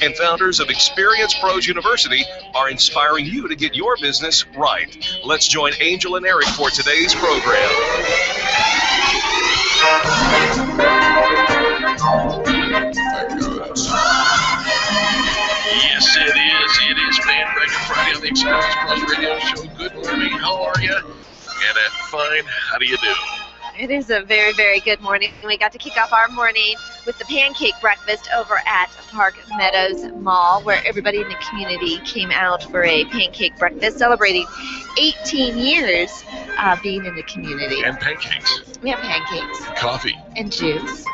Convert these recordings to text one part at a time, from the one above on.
and founders of Experience Pros University are inspiring you to get your business right. Let's join Angel and Eric for today's program. Yes, it is. It is Braggin Friday on the Experience Pros Radio Show. Good morning. How are you? And fine. How do you do? It is a very, very good morning. We got to kick off our morning with the pancake breakfast over at Park Meadows Mall, where everybody in the community came out for a pancake breakfast, celebrating 18 years being in the community. And pancakes. We have pancakes. And coffee. And juice.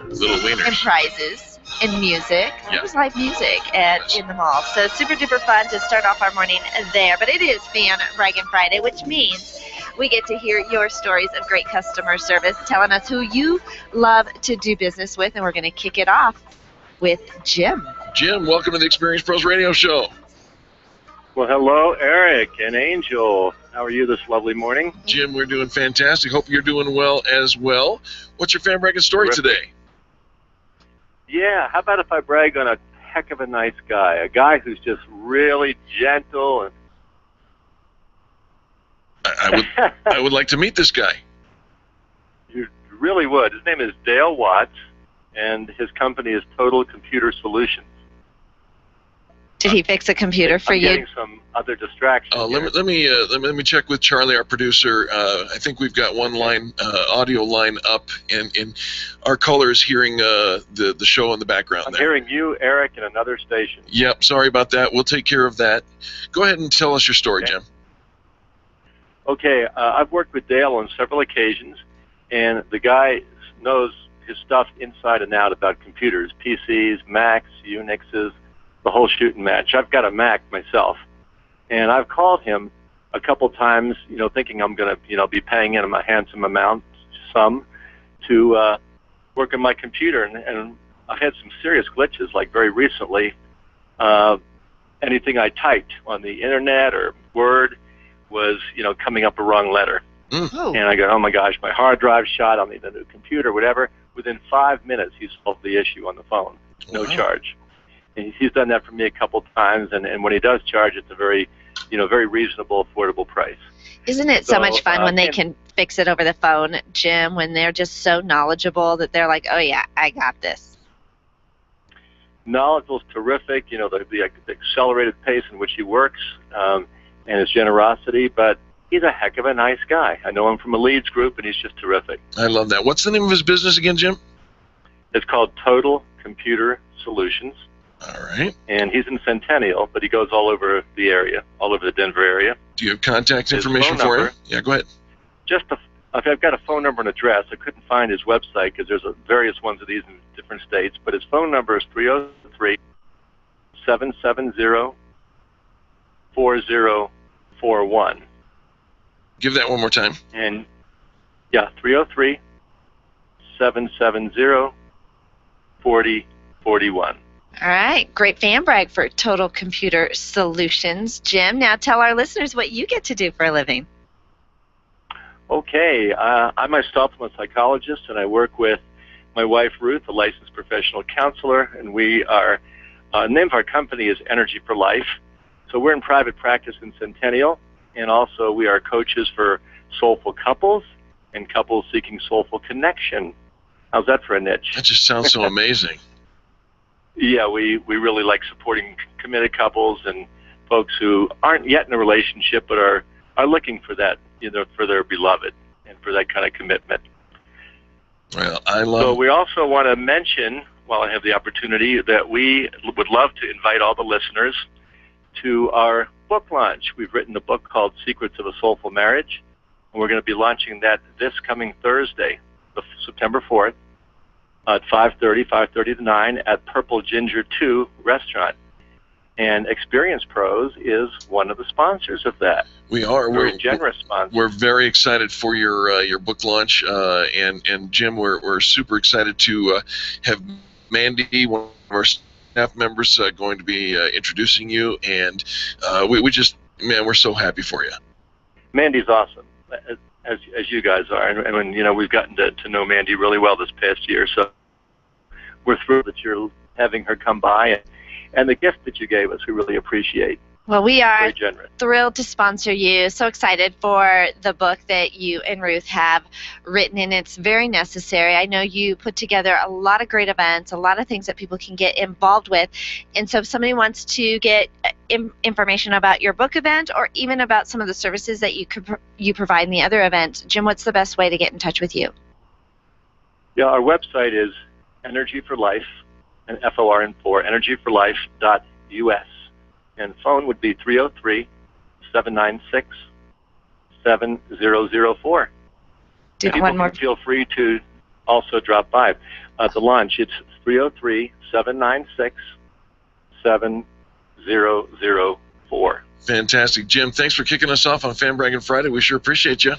Little wieners. And prizes. And music. Yeah. It was live music in the mall. So super duper fun to start off our morning there. But it is Braggin Friday, which means we get to hear your stories of great customer service, telling us who you love to do business with. And we're going to kick it off with Jim. Jim, welcome to the Experience Pros Radio Show. Well, hello, Eric and Angel. How are you this lovely morning? Jim, we're doing fantastic. Hope you're doing well as well. What's your fan bragging story today? Yeah, how about if I brag on a heck of a nice guy, a guy who's just really gentle and I would like to meet this guy. You really would. His name is Dale Watts, and his company is Total Computer Solutions. Did he fix a computer for you? I'm getting some other distractions. Let me check with Charlie, our producer. I think we've got one line, audio line up, and our caller is hearing the show in the background. I'm hearing you, Eric, in another station. Yep, sorry about that. We'll take care of that. Go ahead and tell us your story, Jim. Okay, I've worked with Dale on several occasions, and the guy knows his stuff inside and out about computers, PCs, Macs, Unixes, the whole shoot and match. I've got a Mac myself, and I've called him a couple times, thinking I'm going to, be paying him a handsome sum to work on my computer, and I had some serious glitches, like very recently. Anything I typed on the internet or Word was, coming up a wrong letter. Oh. And I go, oh my gosh, my hard drive shot, I'll need a new computer, whatever. Within 5 minutes, he solved the issue on the phone, no charge. And he's done that for me a couple times, and when he does charge, it's a very, very reasonable, affordable price. Isn't it so much fun when they can fix it over the phone, Jim, when they're just so knowledgeable that they're like, oh yeah, I got this. Knowledgeable is terrific, the accelerated pace in which he works, and his generosity, but he's a heck of a nice guy. I know him from a Leeds group, and he's just terrific. I love that. What's the name of his business again, Jim? It's called Total Computer Solutions. All right. And he's in Centennial, but he goes all over the area, all over the Denver area. Do you have contact information for him? Yeah, go ahead. I've got a phone number and address. I couldn't find his website because there's various ones of these in different states, but his phone number is 303-770-4041. Give that one more time. And, yeah, 303-770-4041. All right, great fan brag for Total Computer Solutions. Jim, now tell our listeners what you get to do for a living. Okay, I myself am a psychologist, and I work with my wife, Ruth, a licensed professional counselor, and we are, the name of our company is Energy for Life. So we're in private practice in Centennial, and also we are coaches for soulful couples and couples seeking soulful connection. How's that for a niche? That just sounds so amazing. Yeah, we really like supporting committed couples and folks who aren't yet in a relationship but are looking for that, for their beloved and for that kind of commitment. Well, I love. So we also want to mention, while I have the opportunity, that we would love to invite all the listeners to our book launch. We've written a book called Secrets of a Soulful Marriage, and we're going to be launching that this coming Thursday, September 4th, at 5:30 to 9 at Purple Ginger 2 restaurant. And Experience Pros is one of the sponsors of that. We are. We're a generous sponsor. We're very excited for your book launch, and Jim, we're super excited to have Mandy, one of our staff members, going to be introducing you, and we just, man, we're so happy for you. Mandy's awesome, as you guys are, and when we've gotten to know Mandy really well this past year, so we're thrilled that you're having her come by. and the gift that you gave us, we really appreciate. Well, we are Very generous. thrilled to sponsor you. So excited for the book that you and Ruth have written, and it's very necessary. I know you put together a lot of great events, a lot of things that people can get involved with. And so if somebody wants to get information about your book event or even about some of the services that you provide in the other events, Jim, what's the best way to get in touch with you? Yeah, our website is Energy for Life, and FORN4, energyforlife.us. And phone would be 303-796-7004. One more. Feel free to also drop by. The launch, it's 303-796-7004. Fantastic. Jim, thanks for kicking us off on Braggin Friday. We sure appreciate you.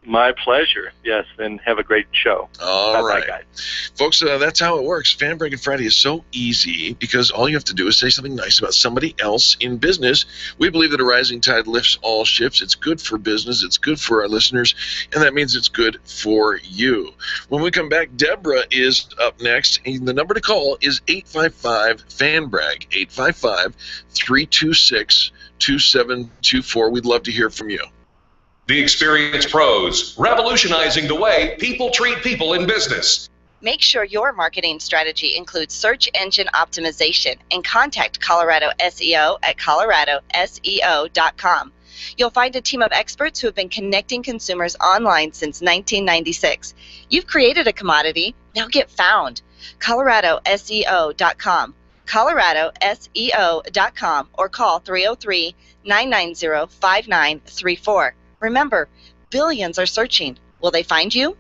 My pleasure. Yes, and have a great show. All right. Guys. Folks, that's how it works. Braggin Friday is so easy because all you have to do is say something nice about somebody else in business. We believe that a rising tide lifts all ships. It's good for business. It's good for our listeners, and that means it's good for you. When we come back, Deborah is up next, and the number to call is 855-FANBRAG, 855-326-2724. We'd love to hear from you. The Experienced Pros, revolutionizing the way people treat people in business. Make sure your marketing strategy includes search engine optimization and contact Colorado SEO at coloradoseo.com. You'll find a team of experts who have been connecting consumers online since 1996. You've created a commodity, now get found. coloradoseo.com. coloradoseo.com or call 303-990-5934. Remember, billions are searching. Will they find you?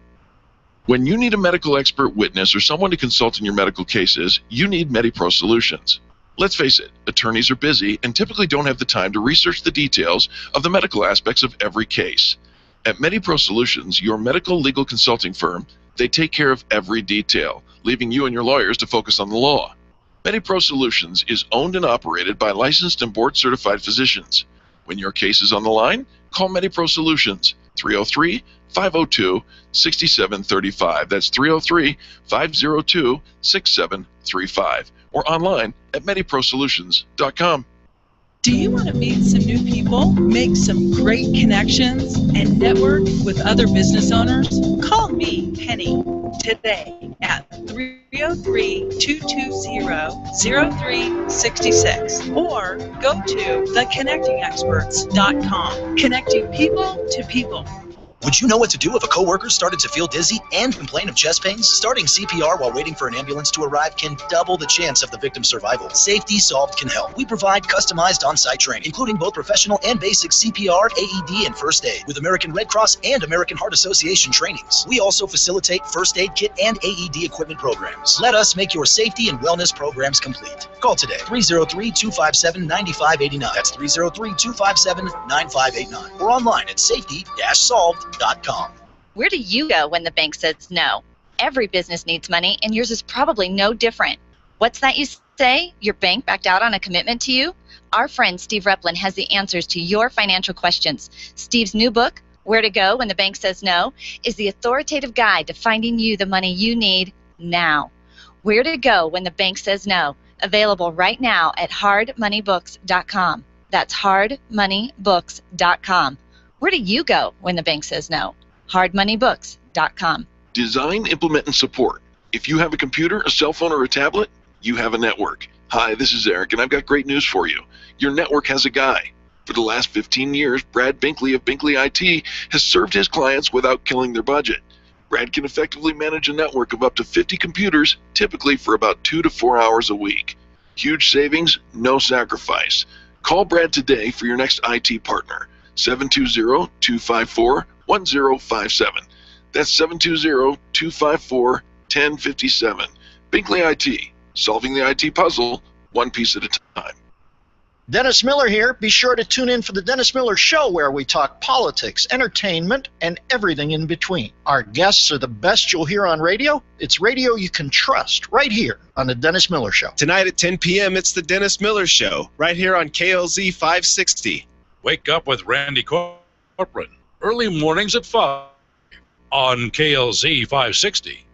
When you need a medical expert witness or someone to consult in your medical cases, you need MediPro Solutions. Let's face it, attorneys are busy and typically don't have the time to research the details of the medical aspects of every case. At MediPro Solutions, your medical legal consulting firm, they take care of every detail, leaving you and your lawyers to focus on the law. MediPro Solutions is owned and operated by licensed and board-certified physicians. When your case is on the line, call MediPro Solutions, 303-502-6735. That's 303-502-6735. Or online at mediprosolutions.com. Do you want to meet some new people, make some great connections, and network with other business owners? Call me, Penny, today at 303-220-0366 or go to theconnectingexperts.com. Connecting people to people. Would you know what to do if a coworker started to feel dizzy and complain of chest pains? Starting CPR while waiting for an ambulance to arrive can double the chance of the victim's survival. Safety Solved can help. We provide customized on-site training, including both professional and basic CPR, AED, and first aid, with American Red Cross and American Heart Association trainings. We also facilitate first aid kit and AED equipment programs. Let us make your safety and wellness programs complete. Call today, 303-257-9589. That's 303-257-9589. Or online at safety-solved.com. Where do you go when the bank says no? Every business needs money, and yours is probably no different. What's that you say? Your bank backed out on a commitment to you? Our friend Steve Replin has the answers to your financial questions. Steve's new book, Where to Go When the Bank Says No, is the authoritative guide to finding you the money you need now. Where to Go When the Bank Says No, available right now at hardmoneybooks.com. That's hardmoneybooks.com. Where do you go when the bank says no? hardmoneybooks.com. Design, implement, and support. If you have a computer, a cell phone, or a tablet, you have a network. Hi, this is Eric, and I've got great news for you. Your network has a guy. For the last 15 years, Brad Binkley of Binkley IT has served his clients without killing their budget. Brad can effectively manage a network of up to 50 computers, typically for about 2 to 4 hours a week. Huge savings, no sacrifice. Call Brad today for your next IT partner. 720-254-1057. That's 720-254-1057. Binkley IT, solving the IT puzzle one piece at a time. Dennis Miller here. Be sure to tune in for the Dennis Miller Show, where we talk politics, entertainment, and everything in between. Our guests are the best you'll hear on radio. It's radio you can trust, right here on the Dennis Miller Show. Tonight at 10 p.m., it's the Dennis Miller Show, right here on KLZ 560. Wake up with Randy Corcoran. Early mornings at 5 on KLZ 560.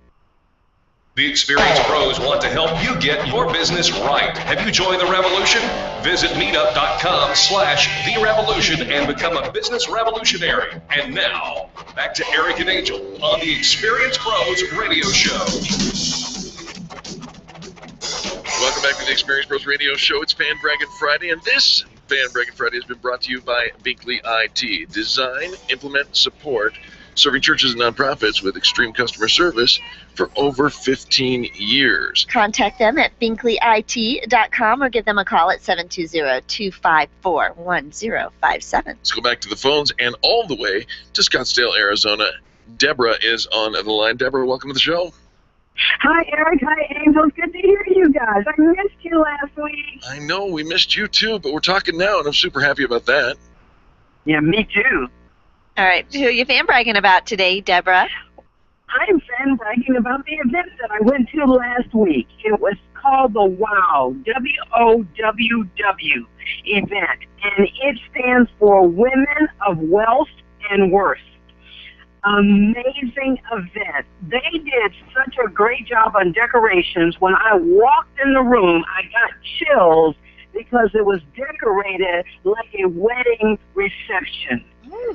The experienced pros want to help you get your business right. Have you joined the revolution? Visit meetup.com/therevolution and become a business revolutionary. And now, back to Eric and Angel on the Experienced Pros Radio Show. Welcome back to the Experienced Pros Radio Show. It's Braggin Friday, and this Braggin Friday has been brought to you by Binkley IT. Design, implement, support, serving churches and nonprofits with extreme customer service for over 15 years. Contact them at binkleyit.com or give them a call at 720-254-1057. Let's go back to the phones and all the way to Scottsdale, Arizona. Deborah is on the line. Deborah, welcome to the show. Hi, Eric. Hi, Angel. Good to hear you guys. I missed you last week. I know, we missed you too, but we're talking now, and I'm super happy about that. Yeah, me too. All right, who are you fan bragging about today, Deborah? I'm fan bragging about the event that I went to last week. It was called the WOW, W-O-W-W event, and it stands for Women of Wealth and Worth. Amazing event. They did such a great job on decorations. When I walked in the room, I got chills because it was decorated like a wedding reception.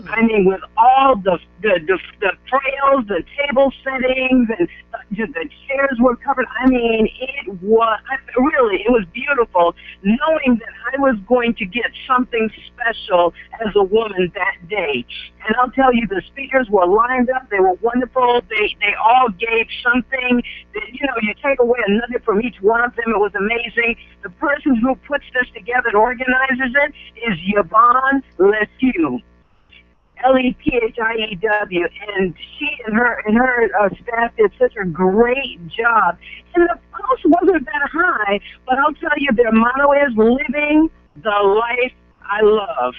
I mean, with all the trails, the table settings, and the chairs were covered. I mean, it was beautiful, knowing that I was going to get something special as a woman that day. And I'll tell you, the speakers were lined up. They were wonderful. They all gave something that, you take away a nugget from each one of them. It was amazing. The person who puts this together and organizes it is Yvonne Lethieu. L-E-T-H-I-E-W, and she and her staff did such a great job. And the cost wasn't that high, but I'll tell you, their motto is living the life I love.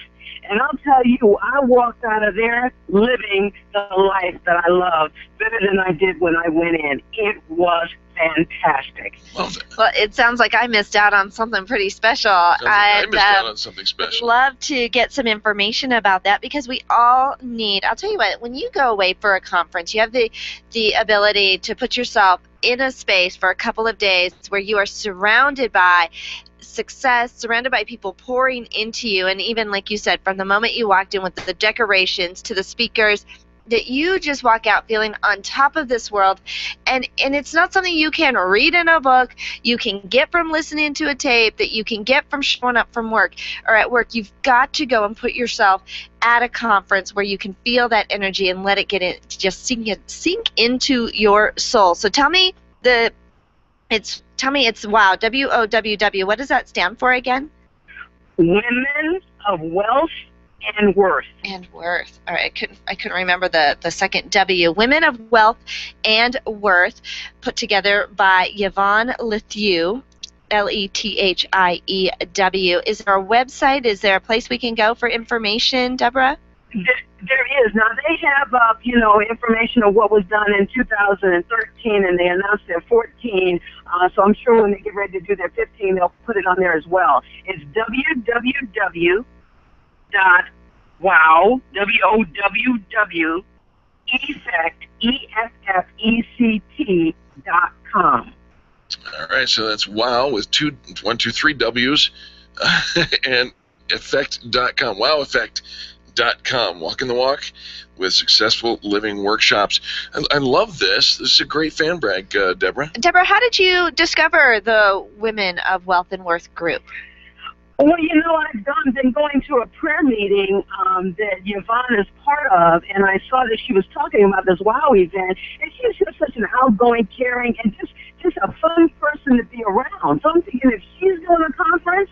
And I'll tell you, I walked out of there living the life that I love better than I did when I went in. It was fantastic. Love it. Well, it sounds like I missed out on something pretty special. I missed out on something special. I'd love to get some information about that because we all need, I'll tell you what, when you go away for a conference, you have the ability to put yourself in a space for a couple of days where you are surrounded by success, surrounded by people pouring into you, and even like you said, from the moment you walked in with the decorations to the speakers, that you just walk out feeling on top of this world. And it's not something you can read in a book, you can get from listening to a tape, that you can get from showing up from work or at work. You've got to go and put yourself at a conference where you can feel that energy and let it get in, just sink into your soul. So tell me it's WOW, W-O-W-W. What does that stand for again? Women of Wealth and Worth. And Worth. All right, I couldn't remember the second W. Women of Wealth and Worth, put together by Yvonne Lethieu, Lethieu. Is there a website? Is there a place we can go for information, Deborah? There is. Now, they have, information of what was done in 2013, and they announced their 14. So I'm sure when they get ready to do their 15, they'll put it on there as well. It's www.wow, W-O-W-W, effect, E-F-F-E-C-T.com. All right, so that's WOW with 3 W's, and effect.com, woweffect.com. Walking the walk with successful living workshops. I love this. This is a great fan brag, Deborah. Deborah, how did you discover the Women of Wealth and Worth group? Well, I've been going to a prayer meeting that Yvonne is part of, and I saw that she was talking about this WOW event, and she's just such an outgoing, caring, and just a fun person to be around. So I'm thinking if she's doing a conference,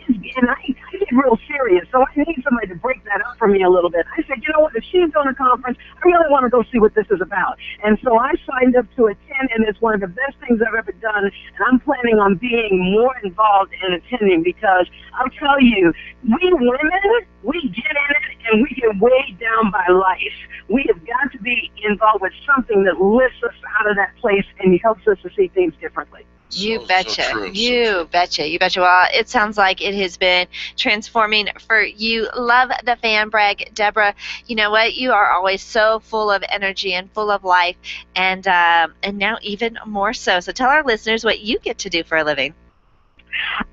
and I get real serious, so I need somebody to break that up for me a little bit. I said, you know what, if she's doing a conference, I really want to go see what this is about. And so I signed up to attend, and it's one of the best things I've ever done, and I'm planning on being more involved in attending because I'll tell you, we women, we get in it, and we get weighed down by life. We have got to be involved with something that lifts us out of that place and helps us to see things differently. You betcha. You betcha. Well, it sounds like it has been transforming for you. Love the fan fan brag. Deborah, you know what? You are always so full of energy and full of life, and now even more so. So tell our listeners what you get to do for a living.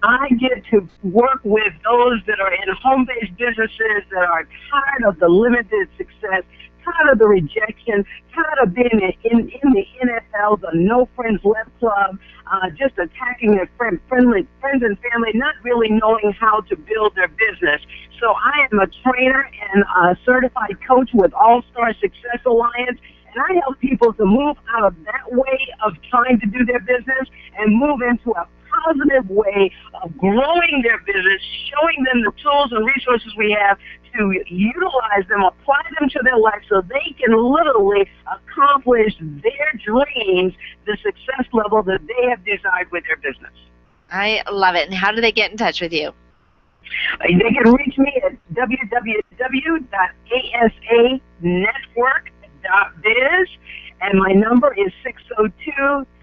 I get to work with those that are in home-based businesses that are tired of the limited success, tired of the rejection, tired of being in the NFL, the No Friends Left Club, just attacking their friends and family, not really knowing how to build their business. So I am a trainer and a certified coach with All-Star Success Alliance, and I help people to move out of that way of trying to do their business and move into a positive way of growing their business, showing them the tools and resources we have to utilize them, apply them to their life so they can literally accomplish their dreams, the success level that they have desired with their business. I love it. And how do they get in touch with you? They can reach me at www.asanetwork.biz, and my number is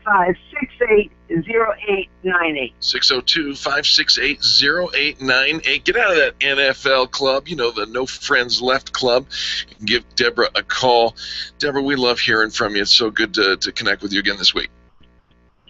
602-568-0898. 602-568-0898. Get out of that NFL club, the No Friends Left club. You can give Deborah a call. Deborah, we love hearing from you. It's so good to connect with you again this week.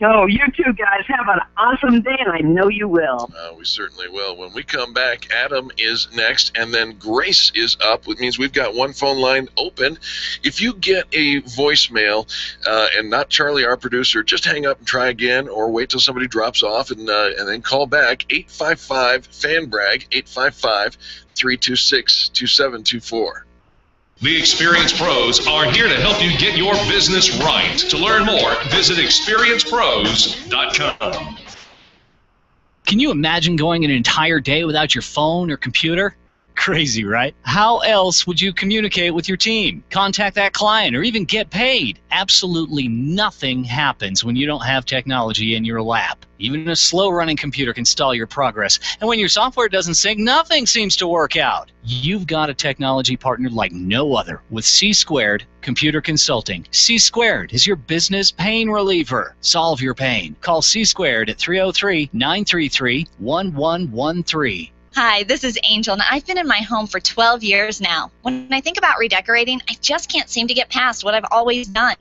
Oh, you too, guys. Have an awesome day, and I know you will. We certainly will. When we come back, Adam is next, and then Grace is up, which means we've got one phone line open. If you get a voicemail and not Charlie, our producer, just hang up and try again, or wait till somebody drops off and then call back, 855-FAN-BRAG, 855-326-2724. The experienced pros are here to help you get your business right. To learn more, visit experiencepros.com. Can you imagine going an entire day without your phone or computer? Crazy, right? How else would you communicate with your team, contact that client, or even get paid? Absolutely nothing happens when you don't have technology in your lap. Even a slow-running computer can stall your progress. And when your software doesn't sync, nothing seems to work out. You've got a technology partner like no other with C² Computer Consulting. C² is your business pain reliever. Solve your pain. Call C² at 303-933-1113. Hi, this is Angel, and I've been in my home for 12 years now. When I think about redecorating, I just can't seem to get past what I've always done.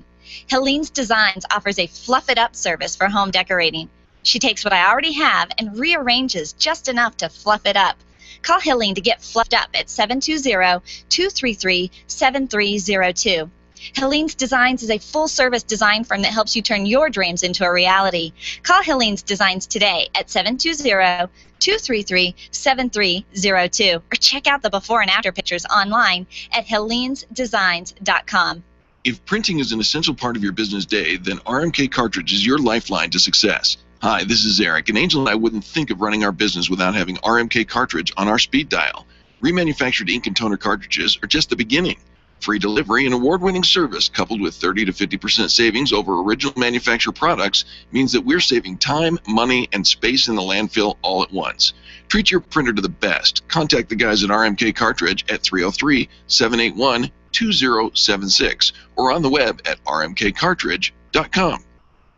Helene's Designs offers a fluff-it-up service for home decorating. She takes what I already have and rearranges just enough to fluff it up. Call Helene to get fluffed up at 720-233-7302. Helene's Designs is a full-service design firm that helps you turn your dreams into a reality. Call Helene's Designs today at 720-233-7302 or check out the before and after pictures online at helenesdesigns.com. If printing is an essential part of your business day, then RMK Cartridge is your lifeline to success. Hi, this is Eric, and Angel and I wouldn't think of running our business without having RMK Cartridge on our speed dial. Remanufactured ink and toner cartridges are just the beginning. Free delivery and award-winning service coupled with 30 to 50% savings over original manufacturer products means that we're saving time, money, and space in the landfill all at once. Treat your printer to the best. Contact the guys at RMK Cartridge at 303-781-2076 or on the web at rmkcartridge.com.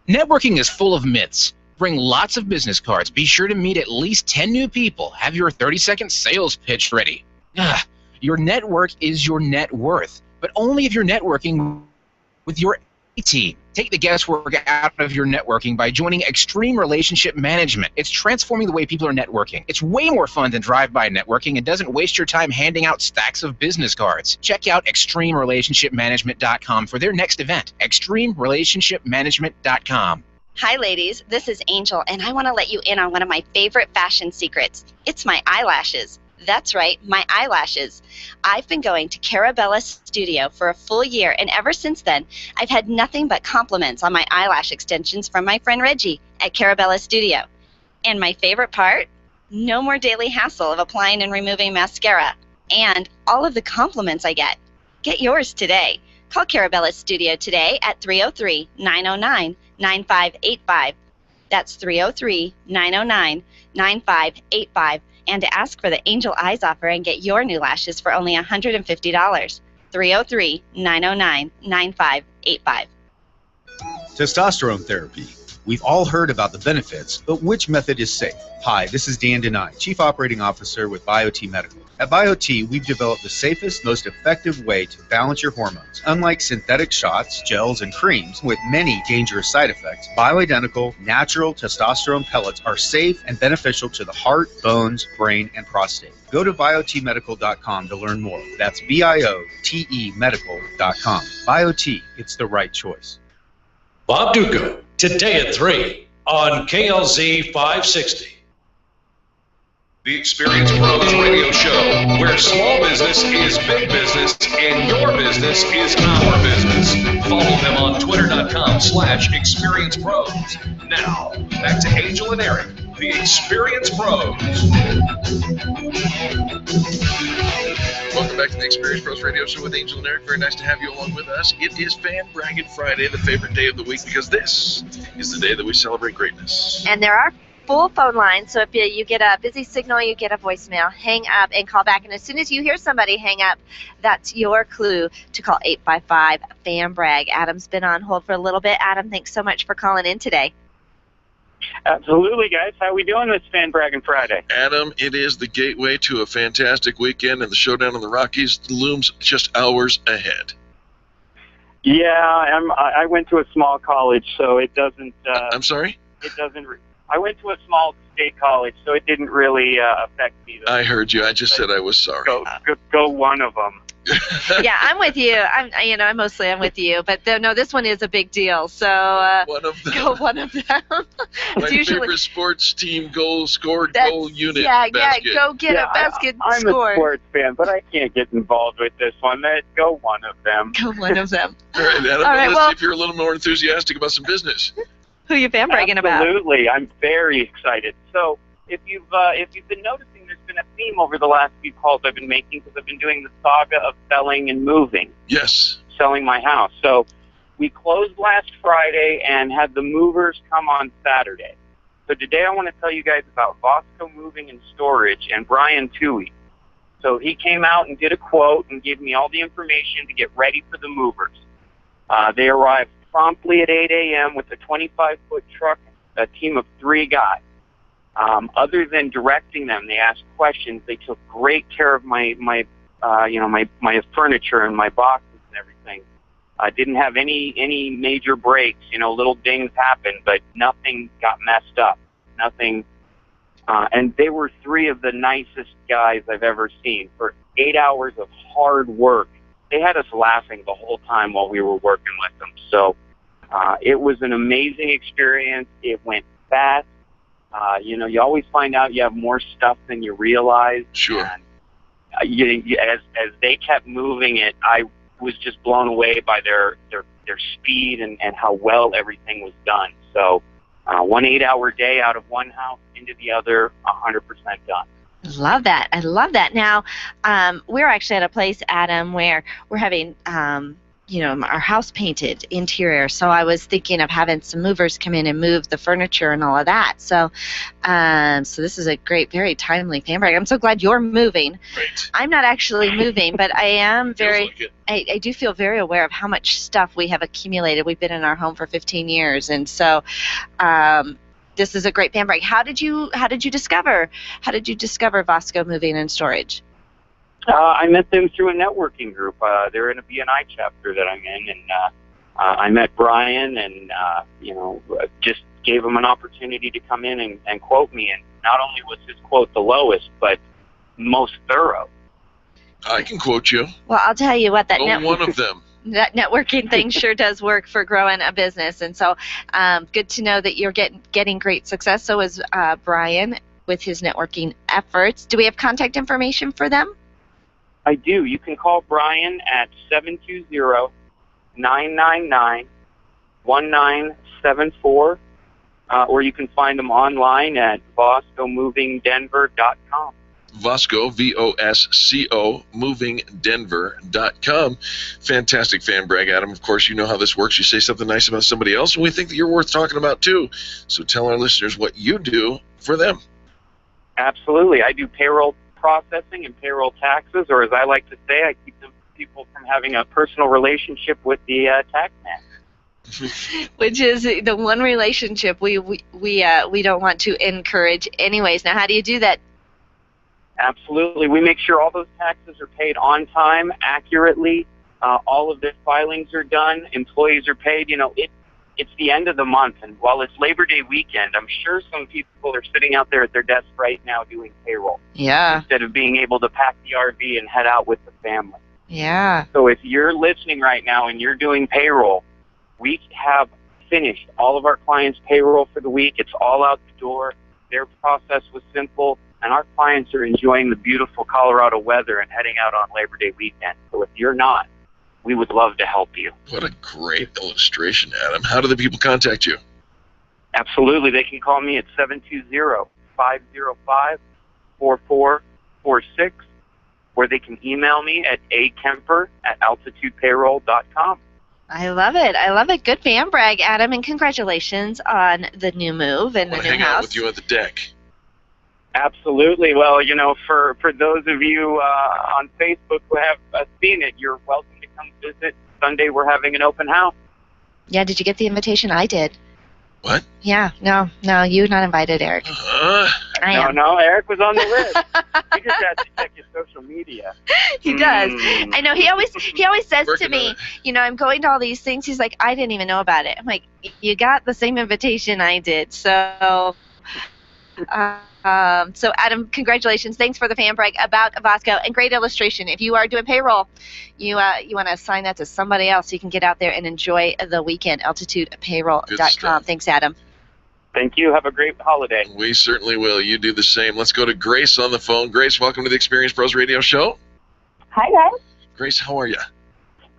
Networking is full of myths. Bring lots of business cards. Be sure to meet at least 10 new people. Have your 30-second sales pitch ready. Your network is your net worth, but only if you're networking with your team. Take the guesswork out of your networking by joining Extreme Relationship Management. It's transforming the way people are networking. It's way more fun than drive-by networking and doesn't waste your time handing out stacks of business cards. Check out ExtremeRelationshipManagement.com for their next event. ExtremeRelationshipManagement.com. Hi, ladies. This is Angel, and I want to let you in on one of my favorite fashion secrets. It's my eyelashes. That's right, my eyelashes. I've been going to Carabella Studio for a full year, and ever since then, I've had nothing but compliments on my eyelash extensions from my friend Reggie at Carabella Studio. And my favorite part? No more daily hassle of applying and removing mascara. And all of the compliments I get. Get yours today. Call Carabella Studio today at 303-909-9585. That's 303-909-9585. And to ask for the Angel Eyes offer and get your new lashes for only $150. 303-909-9585. Testosterone therapy. We've all heard about the benefits, but which method is safe? Hi, this is Dan Denai, Chief Operating Officer with BioT Medical. At BioT, we've developed the safest, most effective way to balance your hormones. Unlike synthetic shots, gels, and creams with many dangerous side effects, bioidentical, natural testosterone pellets are safe and beneficial to the heart, bones, brain, and prostate. Go to biotmedical.com to learn more. That's BIOTE medical.com. BioT, it's the right choice. Bob Duca, today at 3 on KLZ 560. The Experience Pros Radio Show, where small business is big business and your business is our business. Follow them on twitter.com/experiencepros. Now, back to Angel and Eric, the Experience Pros. Welcome back to the Experience Pros Radio Show with Angel and Eric. Very nice to have you along with us. It is Fan Braggin Friday, the favorite day of the week, because this is the day that we celebrate greatness. And there are full phone lines, so if you get a busy signal, you get a voicemail, hang up and call back. And as soon as you hear somebody hang up, that's your clue to call 855-FAN-BRAG. Adam's been on hold for a little bit. Adam, thanks so much for calling in today. Absolutely, guys. How we doing this Fan Braggin Friday? Adam, it is the gateway to a fantastic weekend, and the showdown in the Rockies looms just hours ahead. Yeah, I went to a small college, so it doesn't... I'm sorry? It doesn't... I went to a small state college, so it didn't really affect me. I heard you. I just said I was sorry. Go one of them. Yeah, I'm with you. I'm with you. But no, this one is a big deal. So one of them. Go one of them. My favorite sports team goal unit. Yeah, basket. go get a basket I'm score. a sports fan, but I can't get involved with this one. Go one of them. Go one of them. All right, Adam. All right, let's well, see if you're a little more enthusiastic about some business. Who you fan bragging about? Absolutely, I'm very excited. So if you've been noticing, there's been a theme over the last few calls I've been making because I've been doing the saga of selling and moving. Yes. Selling my house. So we closed last Friday and had the movers come on Saturday. So today I want to tell you guys about Vosco Moving and Storage and Brian Toohey. So he came out and did a quote and gave me all the information to get ready for the movers. They arrived promptly at 8 a.m. with a 25-foot truck, a team of 3 guys. Other than directing them, they asked questions. They took great care of my furniture and my boxes and everything. I didn't have any major breaks. Little dings happened, but nothing got messed up. Nothing. And they were 3 of the nicest guys I've ever seen. For 8 hours of hard work, they had us laughing the whole time while we were working with them. So it was an amazing experience. It went fast. You always find out you have more stuff than you realize. Sure. And, as they kept moving it, I was just blown away by their speed and how well everything was done. So 1 8-hour day out of one house into the other, 100% done. Love that. I love that. Now, we're actually at a place, Adam, where we're having, our house painted interior. So I was thinking of having some movers come in and move the furniture and all of that. So, so this is a great, very timely fan brag. I'm so glad you're moving. Great. I'm not actually moving, but I am very. Feels like it. I do feel very aware of how much stuff we have accumulated. We've been in our home for 15 years, and so. This is a great fan brag. How did you discover Vosco Moving and Storage? I met them through a networking group. They're in a BNI chapter that I'm in, and I met Brian, and just gave him an opportunity to come in and quote me. And not only was his quote the lowest, but most thorough. I can quote you. Well, I'll tell you what, one of them. That networking thing sure does work for growing a business, and so good to know that you're getting great success. So is Brian with his networking efforts. Do we have contact information for them? I do. You can call Brian at 720-999-1974, or you can find them online at VoscoMovingDenver.com. Vosco, V-O-S-C-O, movingdenver.com. Fantastic fan brag, Adam. Of course, you know how this works. You say something nice about somebody else, and we think that you're worth talking about, too. So tell our listeners what you do for them. Absolutely. I do payroll processing and payroll taxes, or as I like to say, I keep people from having a personal relationship with the tax man. Which is the one relationship we don't want to encourage anyways. Now, how do you do that? Absolutely. We make sure all those taxes are paid on time, accurately. All of the filings are done. Employees are paid. You know, it's the end of the month, and while it's Labor Day weekend, I'm sure some people are sitting out there at their desks right now doing payroll. Yeah. Instead of being able to pack the RV and head out with the family. Yeah. So if you're listening right now and you're doing payroll, we have finished all of our clients' payroll for the week. It's all out the door. Their process was simple, and our clients are enjoying the beautiful Colorado weather and heading out on Labor Day weekend. So if you're not, we would love to help you. What a great illustration, Adam. How do the people contact you? Absolutely. They can call me at 720-505-4446, or they can email me at akemper@altitudepayroll.com. I love it. I love it. Good fan brag, Adam, and congratulations on the new move and the new hang house. out with you on the deck. Absolutely. Well, you know, for those of you on Facebook who have seen it, you're welcome to come visit. Sunday we're having an open house. Yeah, did you get the invitation? I did. What? Yeah, no, you're not invited, Eric. No, Eric was on the list. You just have to check your social media. He does. I know. He always says to me, you know, I'm going to all these things. He's like, I didn't even know about it. I'm like, you got the same invitation I did. So, so Adam, congratulations. Thanks for the fan brag about Vasco, and great illustration. If you are doing payroll, you want to assign that to somebody else so you can get out there and enjoy the weekend. AltitudePayroll.com. Thanks, Adam. Thank you. Have a great holiday. We certainly will. You do the same. Let's go to Grace on the phone. Grace, welcome to the Experience Pros Radio Show. Hi, guys. Grace, how are you?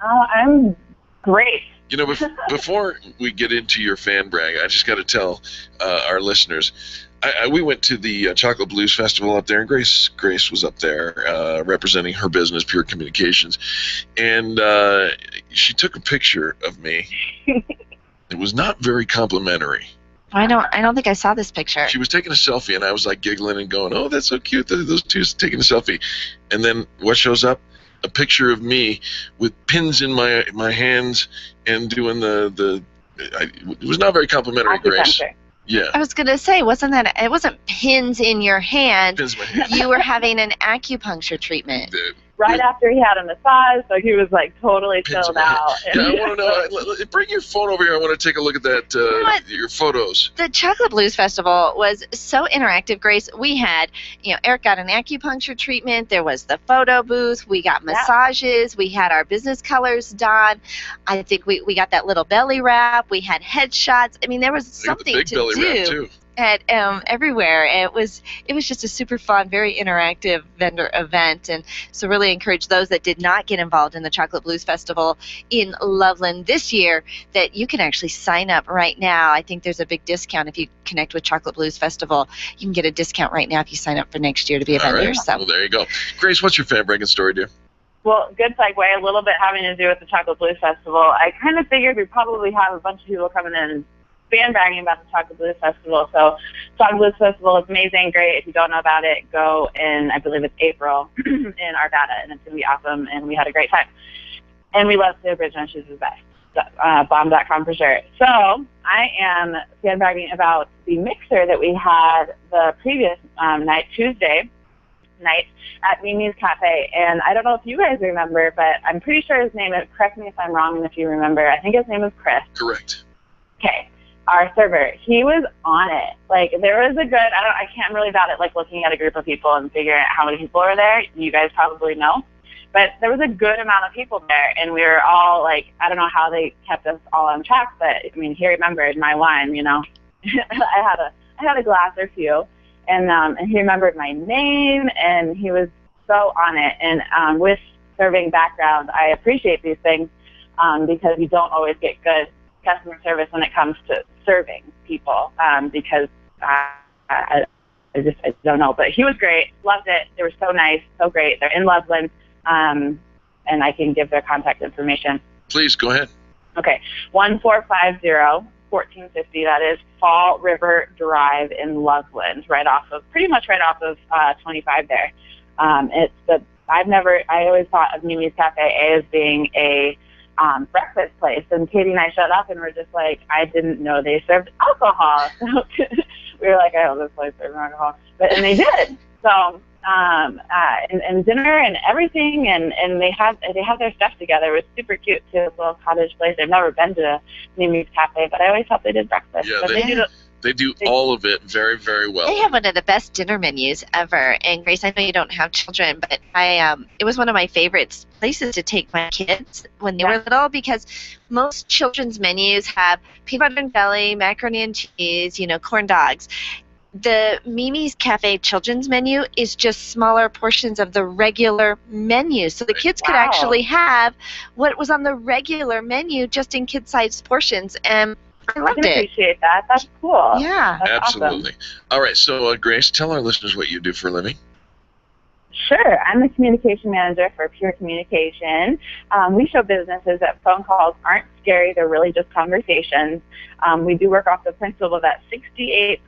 I'm great. You know, before we get into your fan brag, I just got to tell our listeners, we went to the Chocolate Blues Festival up there, and Grace was up there representing her business, Pure Communications, and she took a picture of me. It was not very complimentary. I don't think I saw this picture. She was taking a selfie, and I was like giggling and going, "Oh, that's so cute! Those two taking a selfie." And then what shows up? A picture of me with pins in my hands and doing it was not very complimentary, Grace. Yeah. I was gonna say, it wasn't pins in your hand. Pins in my hand. You were having an acupuncture treatment. Right after he had a massage, so he was like totally chilled out. Yeah, I want to know. Bring your phone over here. I want to take a look at that. Your photos. The Chocolate Blues Festival was so interactive, Grace. We had, Eric got an acupuncture treatment. There was the photo booth. We got massages. We had our business colors done. I think we got that little belly wrap. We had headshots. I mean, there was something big to belly do. wrap too. At everywhere. It was just a super fun, very interactive vendor event, and so really encourage those that did not get involved in the Chocolate Blues Festival in Loveland this year that you can actually sign up right now. I think there's a big discount if you connect with Chocolate Blues Festival. You can get a discount right now if you sign up for next year to be a vendor. All right. So. Well, there you go. Grace, what's your fan breaking story, dear? Well, good segue, a little bit having to do with the Chocolate Blues Festival. I kind of figured we'd probably have a bunch of people coming in and fan bragging about the Chocolate Blues Festival. So Chocolate Blues Festival is amazing, great. If you don't know about it, go in, I believe it's April, in Arvada, and it's going to be awesome, and we had a great time. And we love the Bridge Shoes is best. Bomb.com for sure. So I am fan bragging about the mixer that we had the previous night, Tuesday night, at Mimi's Cafe. And I don't know if you guys remember, but I'm pretty sure his name is, correct me if I'm wrong and if you remember, I think his name is Chris. Correct. Okay. Our server, he was on it. Like, there was a good, I can't really about it, like looking at a group of people and figuring out how many people are there. You guys probably know. But there was a good amount of people there, and we were all like, I don't know how they kept us all on track, but I mean, he remembered my line, I had a glass or two, and he remembered my name, and he was so on it. And with serving background, I appreciate these things because you don't always get good customer service when it comes to serving people because I don't know. But he was great. Loved it. They were so nice, so great. They're in Loveland, and I can give their contact information. Please, go ahead. Okay. 1450-1450. That is Fall River Drive in Loveland, pretty much right off of 25 there. I always thought of Mimi's Cafe as being a breakfast place, and Katie and I showed up and we're just like, I didn't know they served alcohol. So we were like, I hope this place serves alcohol, and they did. So and dinner and everything, and they have their stuff together. It was super cute too. This little cottage place. I've never been to Mimi's Cafe, but I always thought they did breakfast. Yeah, but they do all of it very, very well. They have one of the best dinner menus ever. And Grace, I know you don't have children, but it was one of my favorite places to take my kids when they were little, because most children's menus have peanut butter and jelly, macaroni and cheese, corn dogs. The Mimi's Cafe children's menu is just smaller portions of the regular menu. So the kids could actually have what was on the regular menu just in kid-sized portions. And I loved it. I appreciate that. That's cool. Yeah. That's Absolutely. Awesome. All right, so Grace, tell our listeners what you do for a living. Sure. I'm the communication manager for Pure Communication. We show businesses that phone calls aren't scary. They're really just conversations. We do work off the principle that 68%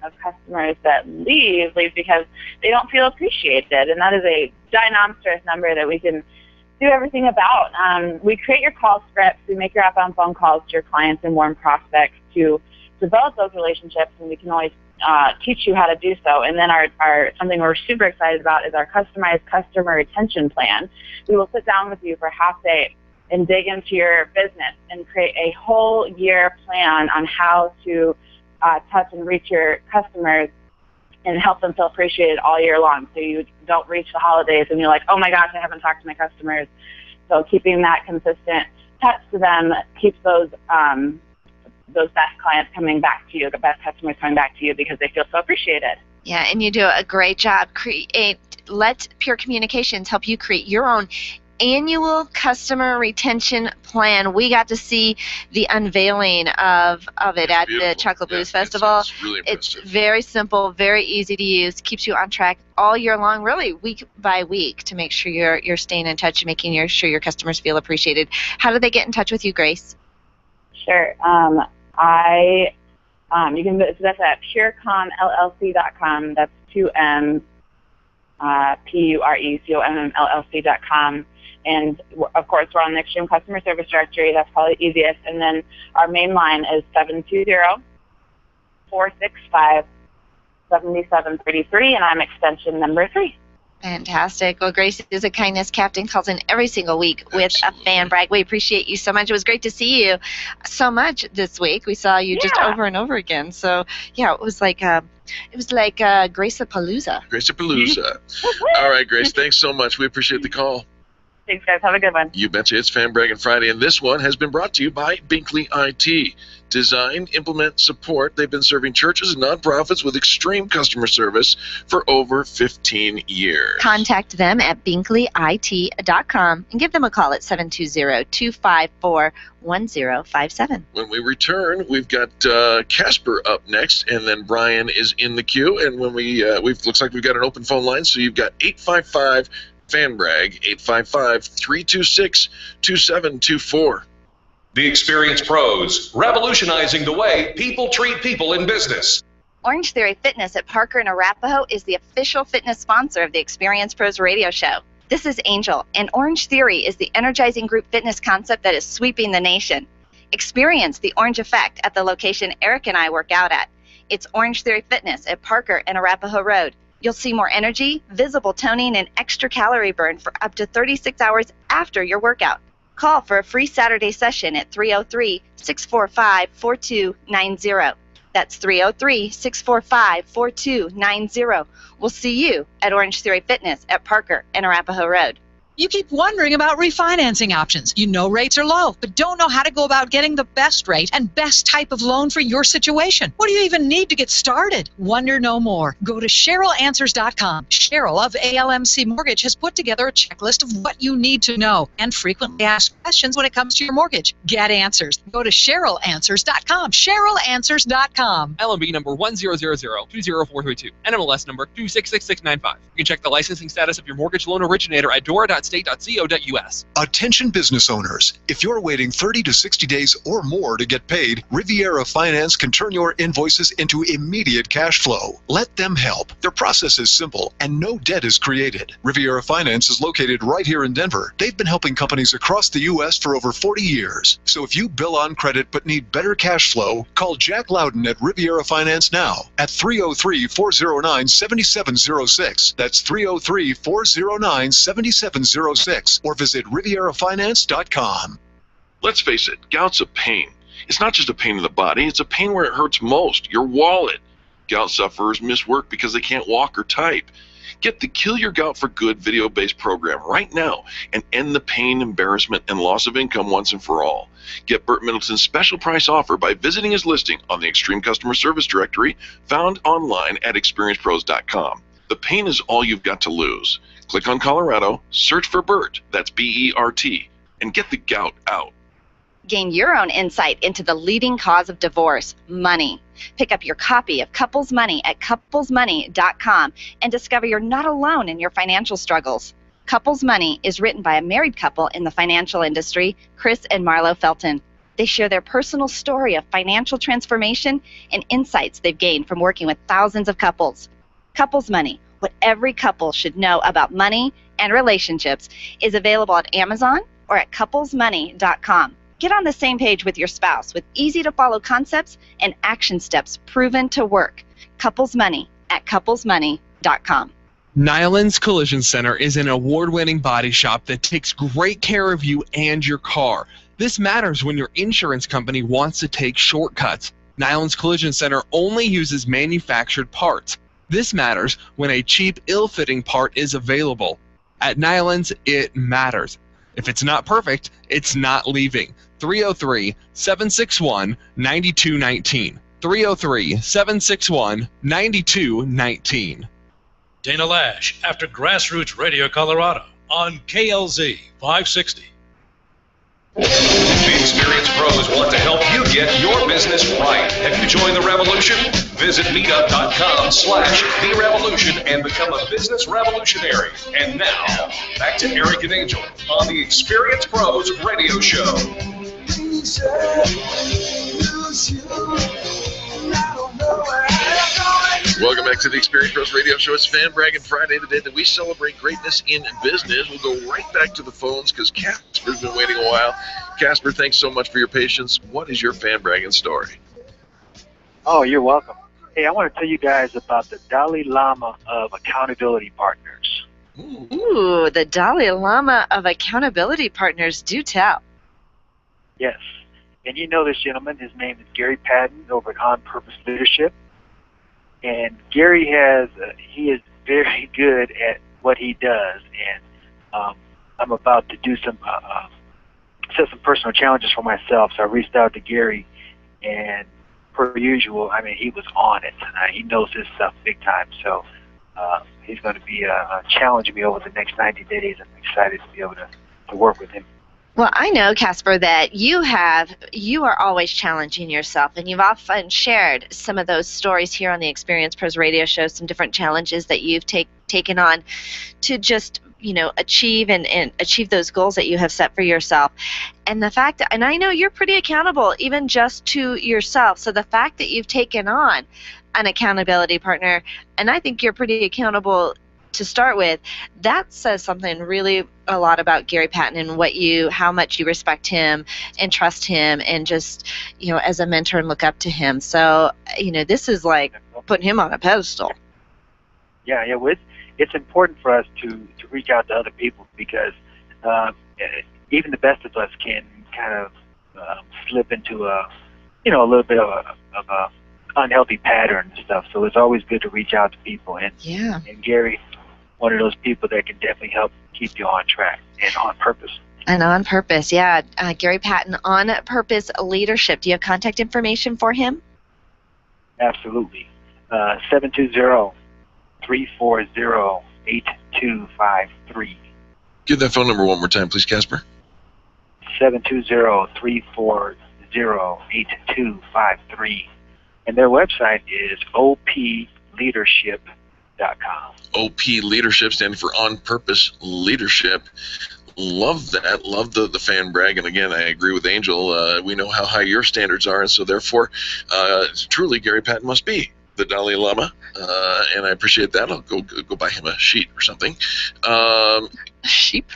of customers that leave because they don't feel appreciated, and that is a ginormous number that we can do everything about. We create your call scripts. We make your outbound phone calls to your clients and warm prospects to develop those relationships, and we can always teach you how to do so. And then our something we're super excited about is our customized customer retention plan. We will sit down with you for a half day and dig into your business and create a whole year plan on how to touch and reach your customers and help them feel appreciated all year long, so you don't reach the holidays and you're like, oh my gosh, I haven't talked to my customers. So keeping that consistent touch to them keeps those best clients coming back to you, the best customers coming back to you because they feel so appreciated. Yeah, and you do a great job. Let Pure Communications help you create your own annual customer retention plan. We got to see the unveiling of it at the Chocolate Blues Festival. It's really impressive. It's very simple, very easy to use, keeps you on track all year long, really week by week, to make sure you're staying in touch and making sure your customers feel appreciated. How do they get in touch with you, Grace? Sure. You can visit us at purecomllc.com. That's 2M, PURECOMMLLC.com. And, of course, we're on the Extreme Customer Service Directory. That's probably the easiest. And then our main line is 720-465-7733, and I'm extension number 3. Fantastic. Well, Grace is a kindness captain, calls in every single week with a fan brag. We appreciate you so much. It was great to see you so much this week. We saw you just over and over again. So, yeah, it was like Grace-a-palooza. Grace-a-palooza. All right, Grace, thanks so much. We appreciate the call. Thanks, guys. Have a good one. You betcha. It's Fan Braggin Friday, and this one has been brought to you by Binkley IT. Design, implement, support. They've been serving churches and nonprofits with extreme customer service for over 15 years. Contact them at binkleyit.com and give them a call at 720-254-1057. When we return, we've got Casper up next, and then Brian is in the queue. And when looks like we've got an open phone line, so you've got 855 Fan Brag, 855-326-2724. The Experienced Pros, revolutionizing the way people treat people in business. Orange Theory Fitness at Parker and Arapahoe is the official fitness sponsor of the Experienced Pros radio show. This is Angel, and Orange Theory is the energizing group fitness concept that is sweeping the nation. Experience the orange effect at the location Eric and I work out at. It's Orange Theory Fitness at Parker and Arapahoe Road. You'll see more energy, visible toning, and extra calorie burn for up to 36 hours after your workout. Call for a free Saturday session at 303-645-4290. That's 303-645-4290. We'll see you at Orange Theory Fitness at Parker and Arapahoe Road. You keep wondering about refinancing options. You know rates are low, but don't know how to go about getting the best rate and best type of loan for your situation. What do you even need to get started? Wonder no more. Go to CherylAnswers.com. Cheryl of ALMC Mortgage has put together a checklist of what you need to know and frequently asked questions when it comes to your mortgage. Get answers. Go to CherylAnswers.com. CherylAnswers.com. LMB number 100020432. NMLS number 2666695. You can check the licensing status of your mortgage loan originator at Dora.ca www.allstate.co.us. Attention business owners. If you're waiting 30 to 60 days or more to get paid, Riviera Finance can turn your invoices into immediate cash flow. Let them help. Their process is simple and no debt is created. Riviera Finance is located right here in Denver. They've been helping companies across the U.S. for over 40 years. So if you bill on credit but need better cash flow, call Jack Loudon at Riviera Finance now at 303-409-7706. That's 303-409-7706. Or visit RivieraFinance.com. Let's face it, gout's a pain. It's not just a pain in the body, it's a pain where it hurts most, your wallet. Gout sufferers miss work because they can't walk or type. Get the Kill Your Gout for Good video-based program right now and end the pain, embarrassment, and loss of income once and for all. Get Burt Middleton's special price offer by visiting his listing on the Extreme Customer Service Directory found online at experiencepros.com. The pain is all you've got to lose. Click on Colorado, search for Burt, that's B-E-R-T, and get the gout out. Gain your own insight into the leading cause of divorce, money. Pick up your copy of Couples Money at couplesmoney.com and discover you're not alone in your financial struggles. Couples Money is written by a married couple in the financial industry, Chris and Marlo Felton. They share their personal story of financial transformation and insights they've gained from working with thousands of couples. Couples Money, what every couple should know about money and relationships, is available at Amazon or at couplesmoney.com. Get on the same page with your spouse with easy-to-follow concepts and action steps proven to work. Couples Money at couplesmoney.com. Nyland's Collision Center is an award-winning body shop that takes great care of you and your car. This matters when your insurance company wants to take shortcuts. Nyland's Collision Center only uses manufactured parts. This matters when a cheap, ill-fitting part is available. At Nyland's, it matters. If it's not perfect, it's not leaving. 303-761-9219. 303-761-9219. Dana Lash after Grassroots Radio Colorado on KLZ 560. The experienced pros want to help you get your business right. Have you joined the revolution? Visit meetup.com/therevolution and become a business revolutionary. And now, back to Eric and Angel on the Experienced Pros Radio Show. Welcome back to the Experience Pros Radio Show. It's Fan Braggin Friday, the day that we celebrate greatness in business. We'll go right back to the phones because Casper's been waiting a while. Casper, thanks so much for your patience. What is your Fan Braggin story? Oh, you're welcome. Hey, I want to tell you guys about the Dalai Lama of accountability partners. Ooh, the Dalai Lama of accountability partners. Do tell. Yes. And you know this gentleman. His name is Gary Patton over at On Purpose Leadership. And Gary he is very good at what he does. And I'm about to do set some personal challenges for myself. So I reached out to Gary, and per usual, I mean, he was on it. He knows his stuff big time. So he's going to be challenging me over the next 90 days. I'm excited to be able to work with him. Well, I know, Casper, that you are always challenging yourself, and you've often shared some of those stories here on the Experience Pros Radio Show, some different challenges that you've taken on to just, achieve and achieve those goals that you have set for yourself. And the fact and I know you're pretty accountable even just to yourself, so the fact that you've taken on an accountability partner, and I think you're pretty accountable to start with, that says something really a lot about Gary Patton and how much you respect him and trust him and just, as a mentor and look up to him. So, this is like putting him on a pedestal. Yeah, it's important for us to reach out to other people because even the best of us can kind of slip into a little bit of a unhealthy pattern and stuff. So it's always good to reach out to people. And Gary, one of those people that can definitely help keep you on track and on purpose. And on purpose, yeah. Gary Patton, On Purpose Leadership. Do you have contact information for him? Absolutely. 720-340-8253. Give that phone number one more time, please, Casper. 720-340-8253. And their website is opleadership.com. OP Leadership, standing for On Purpose Leadership. Love that. Love the fan brag. And again, I agree with Angel. We know how high your standards are, and so therefore, truly, Gary Patton must be the Dalai Lama, and I appreciate that. I'll go buy him a sheet or something. Sheep?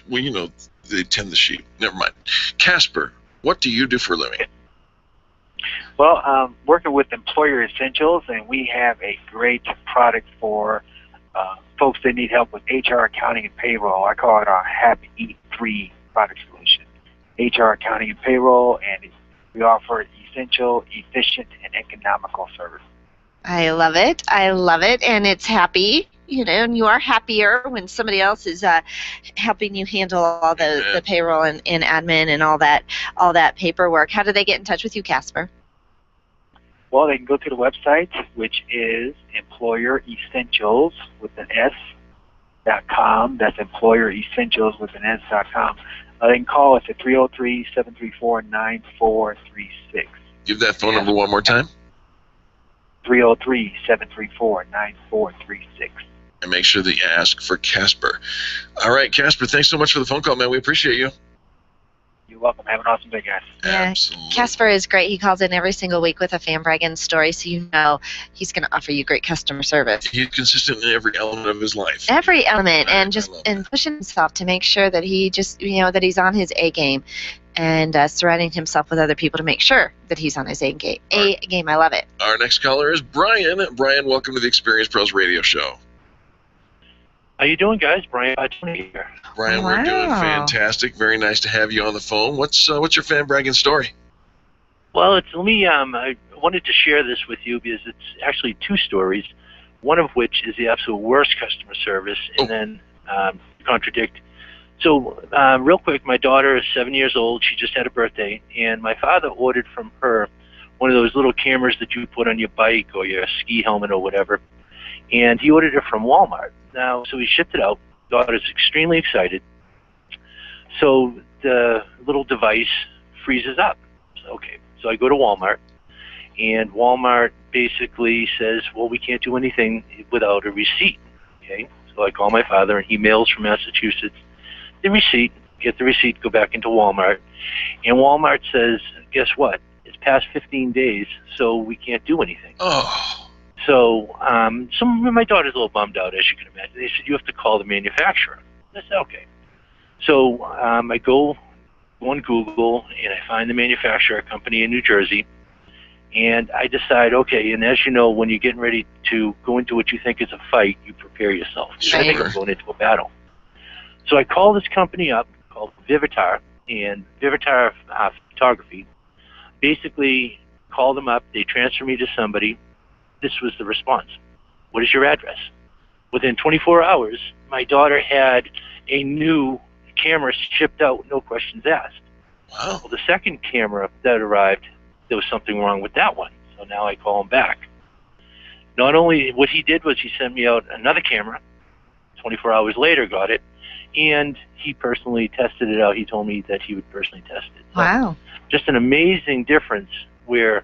Well, you know, they tend the sheep. Never mind. Casper, what do you do for a living? Well, working with Employer Essentials, and we have a great product for folks that need help with HR, accounting, and payroll. I call it our Happy Eat 3 product solution. HR, accounting, and payroll, and we offer essential, efficient, and economical service. I love it. I love it. And it's happy, you know, and you are happier when somebody else is helping you handle all the payroll and admin and all that paperwork. How do they get in touch with you, Casper? Well, they can go to the website, which is employeressentials with an S.com. That's employeressentials with an S.com. They can call us at 303-734-9436. Give that phone number one more time. 303-734-9436. And make sure that you ask for Casper. All right, Casper, thanks so much for the phone call, man. We appreciate you. You're welcome. Have an awesome day, guys. Yeah, absolutely. Casper is great. He calls in every single week with a fan bragging story, so you know he's going to offer you great customer service. He's consistent in every element of his life. Every element, and pushing himself to make sure that he that he's on his A game, and surrounding himself with other people to make sure that he's on his A game. I love it. Our next caller is Brian. Brian, welcome to the Experience Pros Radio Show. How you doing, guys? Brian here. Brian, we're doing fantastic. Very nice to have you on the phone. What's your fan bragging story? Well, I wanted to share this with you because it's actually two stories, one of which is the absolute worst customer service, and then contradict. So, real quick, my daughter is 7 years old. She just had a birthday, and my father ordered from her one of those little cameras that you put on your bike or your ski helmet or whatever, and he ordered it from Walmart. Now, so he shipped it out. Daughter's extremely excited. So the little device freezes up. Okay, so I go to Walmart, and Walmart basically says, well, we can't do anything without a receipt. Okay, so I call my father, and he mails from Massachusetts the receipt, get the receipt, go back into Walmart, and Walmart says, guess what? It's past 15 days, so we can't do anything. Oh. So my daughter's a little bummed out, as you can imagine. They said, you have to call the manufacturer. I said, okay. So I go on Google, and I find the manufacturer, a company in New Jersey, and I decide, okay, and as you know, when you're getting ready to go into what you think is a fight, you prepare yourself. You think I'm going into a battle. So I call this company up called Vivitar, and Vivitar Photography. Basically, call them up. They transfer me to somebody. This was the response. What is your address? Within 24 hours, my daughter had a new camera shipped out, no questions asked. Wow. Well, the second camera that arrived, there was something wrong with that one. So now I call him back. Not only, what he did was he sent me out another camera. 24 hours later, got it. And he personally tested it out. He told me that he would personally test it. So wow. Just an amazing difference where,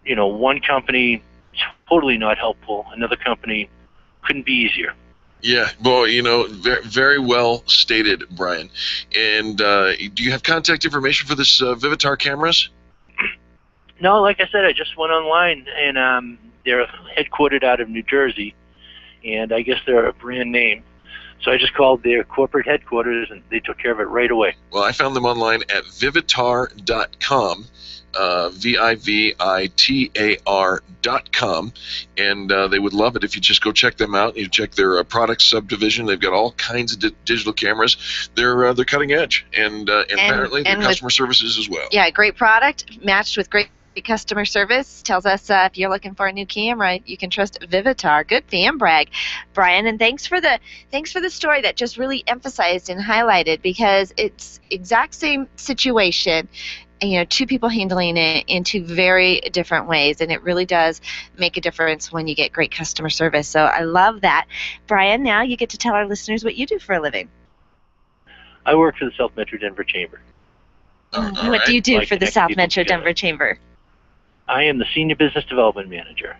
one company totally not helpful, another company couldn't be easier. Yeah, well, very, very well stated, Brian. And do you have contact information for this Vivitar cameras? No, like I said, I just went online, and they're headquartered out of New Jersey, and I guess they're a brand name. So I just called their corporate headquarters, and they took care of it right away. Well, I found them online at vivitar.com, vivitar.com, and they would love it if you just go check them out. You check their product subdivision. They've got all kinds of digital cameras. They're cutting edge, and apparently their customer services as well. Yeah, great product matched with great customer service. Tells us if you're looking for a new camera, you can trust Vivitar. Good fan brag, Brian, and thanks for the story that just really emphasized and highlighted, because it's exact same situation. Two people handling it in two very different ways, and it really does make a difference when you get great customer service. So I love that. Brian, now you get to tell our listeners what you do for a living. I work for the South Metro Denver Chamber. What do you do for the South Metro Denver Chamber? I am the Senior Business Development Manager.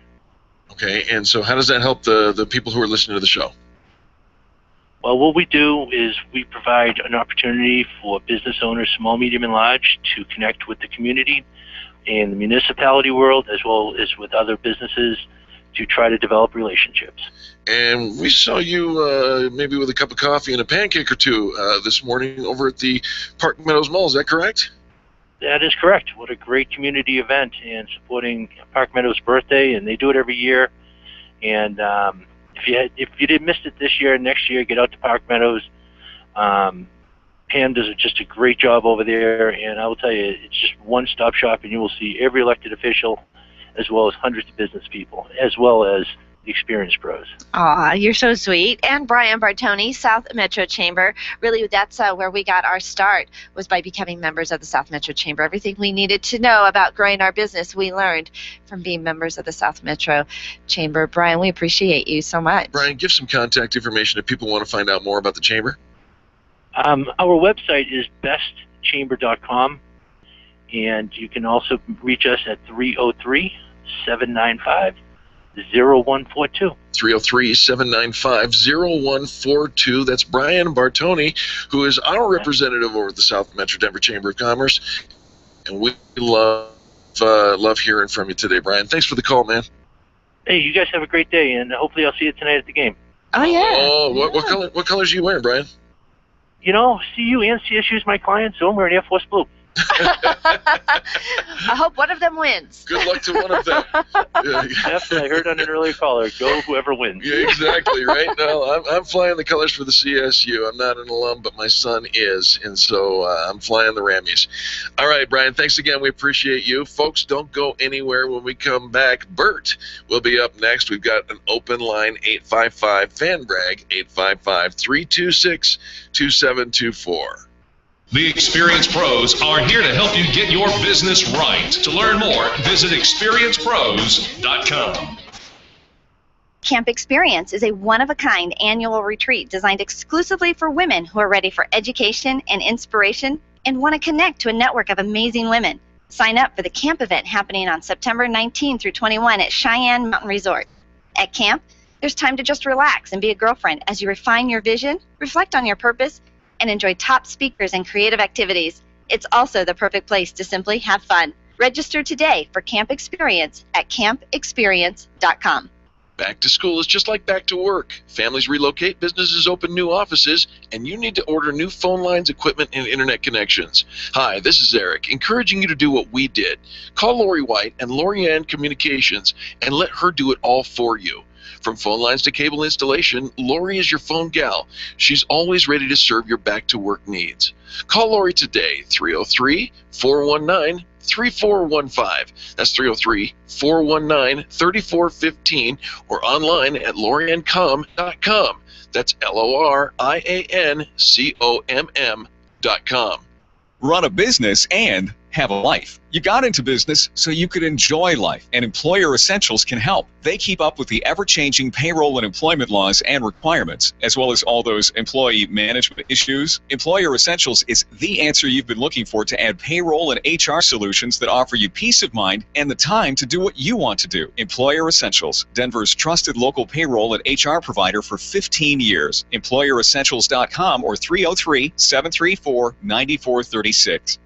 Okay, and so how does that help the people who are listening to the show? Well, what we do is we provide an opportunity for business owners, small, medium, and large, to connect with the community in the municipality world as well as with other businesses to try to develop relationships. And we saw you maybe with a cup of coffee and a pancake or two this morning over at the Park Meadows Mall. Is that correct? That is correct. What a great community event, and supporting Park Meadows' birthday, and they do it every year. And if you didn't miss it this year, next year, get out to Park Meadows. Pam does just a great job over there, and I will tell you, it's just one-stop shop, and you will see every elected official, as well as hundreds of business people, as well as the experienced pros. Aw, you're so sweet. And Brian Bartoni, South Metro Chamber. Really, that's where we got our start, was by becoming members of the South Metro Chamber. Everything we needed to know about growing our business, we learned from being members of the South Metro Chamber. Brian, we appreciate you so much. Brian, give some contact information if people want to find out more about the Chamber. Our website is bestchamber.com, and you can also reach us at 303-795-0142. 303-795-0142. That's Brian Bartoni, who is our representative over at the South Metro Denver Chamber of Commerce. And we love hearing from you today, Brian. Thanks for the call, man. Hey, you guys have a great day, and hopefully I'll see you tonight at the game. Oh, yeah. Oh, what colors are you wearing, Brian? You know, CU and CSU is my client, so I'm wearing Air Force Blue. I hope one of them wins. Good luck to one of them. Yep, I heard on an earlier caller, go whoever wins. Yeah, exactly, right? No, I'm flying the colors for the CSU. I'm not an alum, but my son is, and so I'm flying the Rammies. All right, Brian, thanks again. We appreciate you. Folks, don't go anywhere when we come back. Bert will be up next. We've got an open line, 855-FAN-BRAG, 855-326-2724. The experienced pros are here to help you get your business right. To learn more, visit experiencepros.com. Camp Experience is a one-of-a-kind annual retreat designed exclusively for women who are ready for education and inspiration and want to connect to a network of amazing women. Sign up for the camp event happening on September 19 through 21 at Cheyenne Mountain Resort. At camp, there's time to just relax and be a girlfriend as you refine your vision, reflect on your purpose, and enjoy top speakers and creative activities. It's also the perfect place to simply have fun. Register today for Camp Experience at campexperience.com. Back to school is just like back to work. Families relocate, businesses open new offices, and you need to order new phone lines, equipment, and internet connections. Hi, this is Eric, encouraging you to do what we did. Call Lori White and Lorianne Communications and let her do it all for you. From phone lines to cable installation, Lori is your phone gal. She's always ready to serve your back-to-work needs. Call Lori today, 303-419-3415. That's 303-419-3415, or online at loriancom.com. That's LORIANCOMM.com. Run a business and have a life. You got into business so you could enjoy life, and Employer Essentials can help. They keep up with the ever-changing payroll and employment laws and requirements, as well as all those employee management issues. Employer Essentials is the answer you've been looking for to add payroll and HR solutions that offer you peace of mind and the time to do what you want to do. Employer Essentials, Denver's trusted local payroll and HR provider for 15 years. EmployerEssentials.com or 303-734-9436.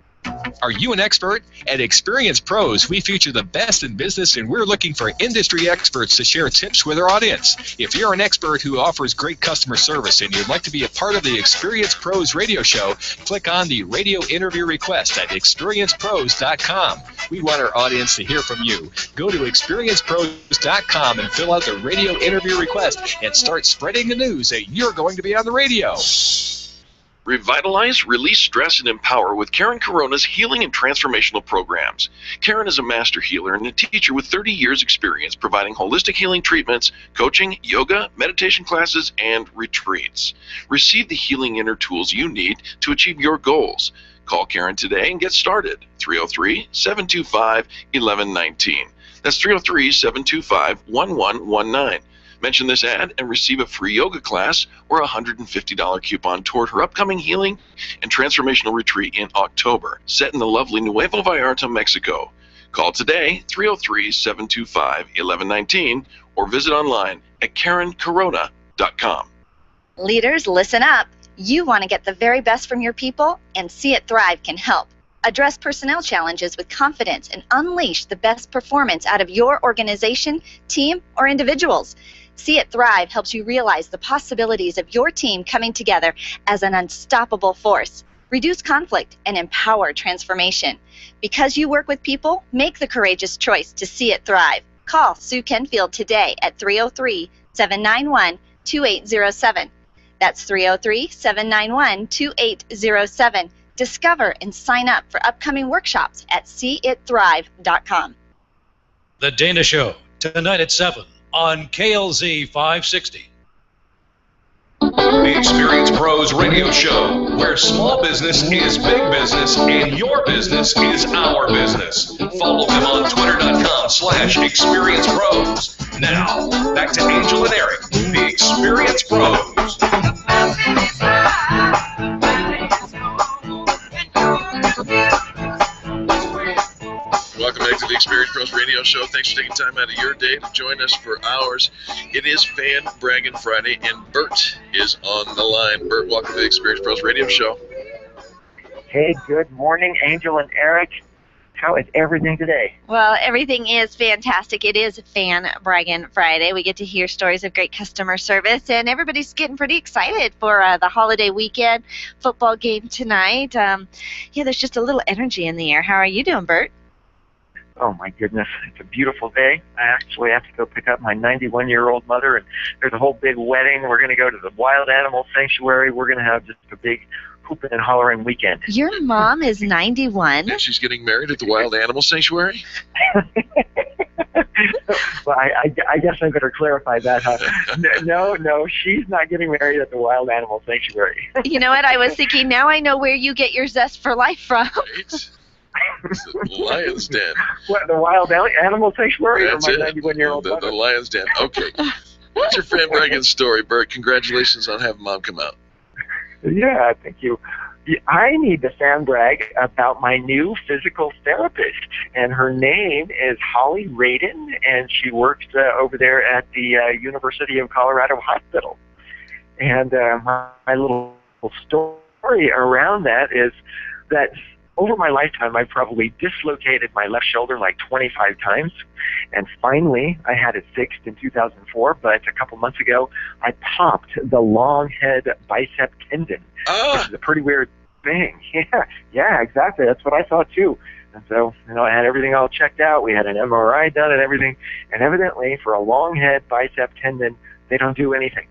Are you an expert? At Experience Pros, we feature the best in business, and we're looking for industry experts to share tips with our audience. If you're an expert who offers great customer service and you'd like to be a part of the Experience Pros radio show, click on the radio interview request at experiencepros.com. We want our audience to hear from you. Go to experiencepros.com and fill out the radio interview request and start spreading the news that you're going to be on the radio. Revitalize, release stress, and empower with Karen Corona's healing and transformational programs. Karen is a master healer and a teacher with 30 years experience providing holistic healing treatments, coaching, yoga, meditation classes, and retreats. Receive the healing inner tools you need to achieve your goals. Call Karen today and get started. 303-725-1119. That's 303-725-1119. Mention this ad and receive a free yoga class or a $150 coupon toward her upcoming healing and transformational retreat in October, set in the lovely Nuevo Vallarta, Mexico. Call today, 303-725-1119, or visit online at KarenCorona.com. Leaders, listen up. You want to get the very best from your people, and See It Thrive can help. Address personnel challenges with confidence and unleash the best performance out of your organization, team, or individuals. See It Thrive helps you realize the possibilities of your team coming together as an unstoppable force. Reduce conflict and empower transformation. Because you work with people, make the courageous choice to see it thrive. Call Sue Kenfield today at 303-791-2807. That's 303-791-2807. Discover and sign up for upcoming workshops at seeitthrive.com. The Dana Show, tonight at 7 on KLZ 560. The Experience Pros Radio Show, where small business is big business and your business is our business. Follow them on twitter.com/experiencepros. Now, back to Angel and Eric, the Experience Pros. Welcome back to the Experience Pros Radio Show. Thanks for taking time out of your day to join us for ours. It is Fan Braggin Friday, and Bert is on the line. Bert, welcome to the Experience Pros Radio Show. Hey, good morning, Angel and Eric. How is everything today? Well, everything is fantastic. It is Fan Braggin Friday. We get to hear stories of great customer service, and everybody's getting pretty excited for the holiday weekend football game tonight. There's just a little energy in the air. How are you doing, Bert? Oh, my goodness. It's a beautiful day. I actually have to go pick up my 91-year-old mother, and there's a whole big wedding. We're going to go to the Wild Animal Sanctuary. We're going to have just a big hooping and hollering weekend. Your mom is 91? And she's getting married at the Wild Animal Sanctuary? Well, I guess I better clarify that, huh? No, she's not getting married at the Wild Animal Sanctuary. You know what? I was thinking, now I know where you get your zest for life from. The Lion's Den. What, the Wild Animal Sanctuary? That's or my it. 91-year-old The Lion's Den. Okay. What's your Fan Braggin story, Bert? Congratulations on having Mom come out. Yeah, thank you. I need to fan brag about my new physical therapist, and her name is Holly Radin, and she works over there at the University of Colorado Hospital. And my little story around that is that over my lifetime, I've probably dislocated my left shoulder like 25 times. And finally, I had it fixed in 2004. But a couple months ago, I popped the long head bicep tendon, which is a pretty weird thing. Yeah, exactly. That's what I thought, too. And so, I had everything all checked out. We had an MRI done and everything. And evidently, for a long head bicep tendon, they don't do anything.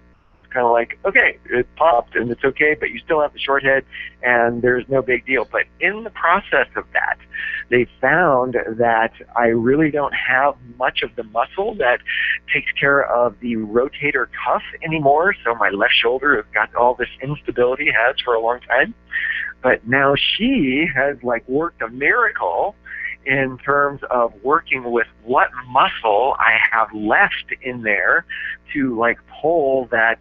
Kind of like, okay, it popped and it's okay, but you still have the short head and there's no big deal. But in the process of that, they found that I really don't have much of the muscle that takes care of the rotator cuff anymore. So my left shoulder has got all this instability, has for a long time. But now she has worked a miracle in terms of working with what muscle I have left in there to pull the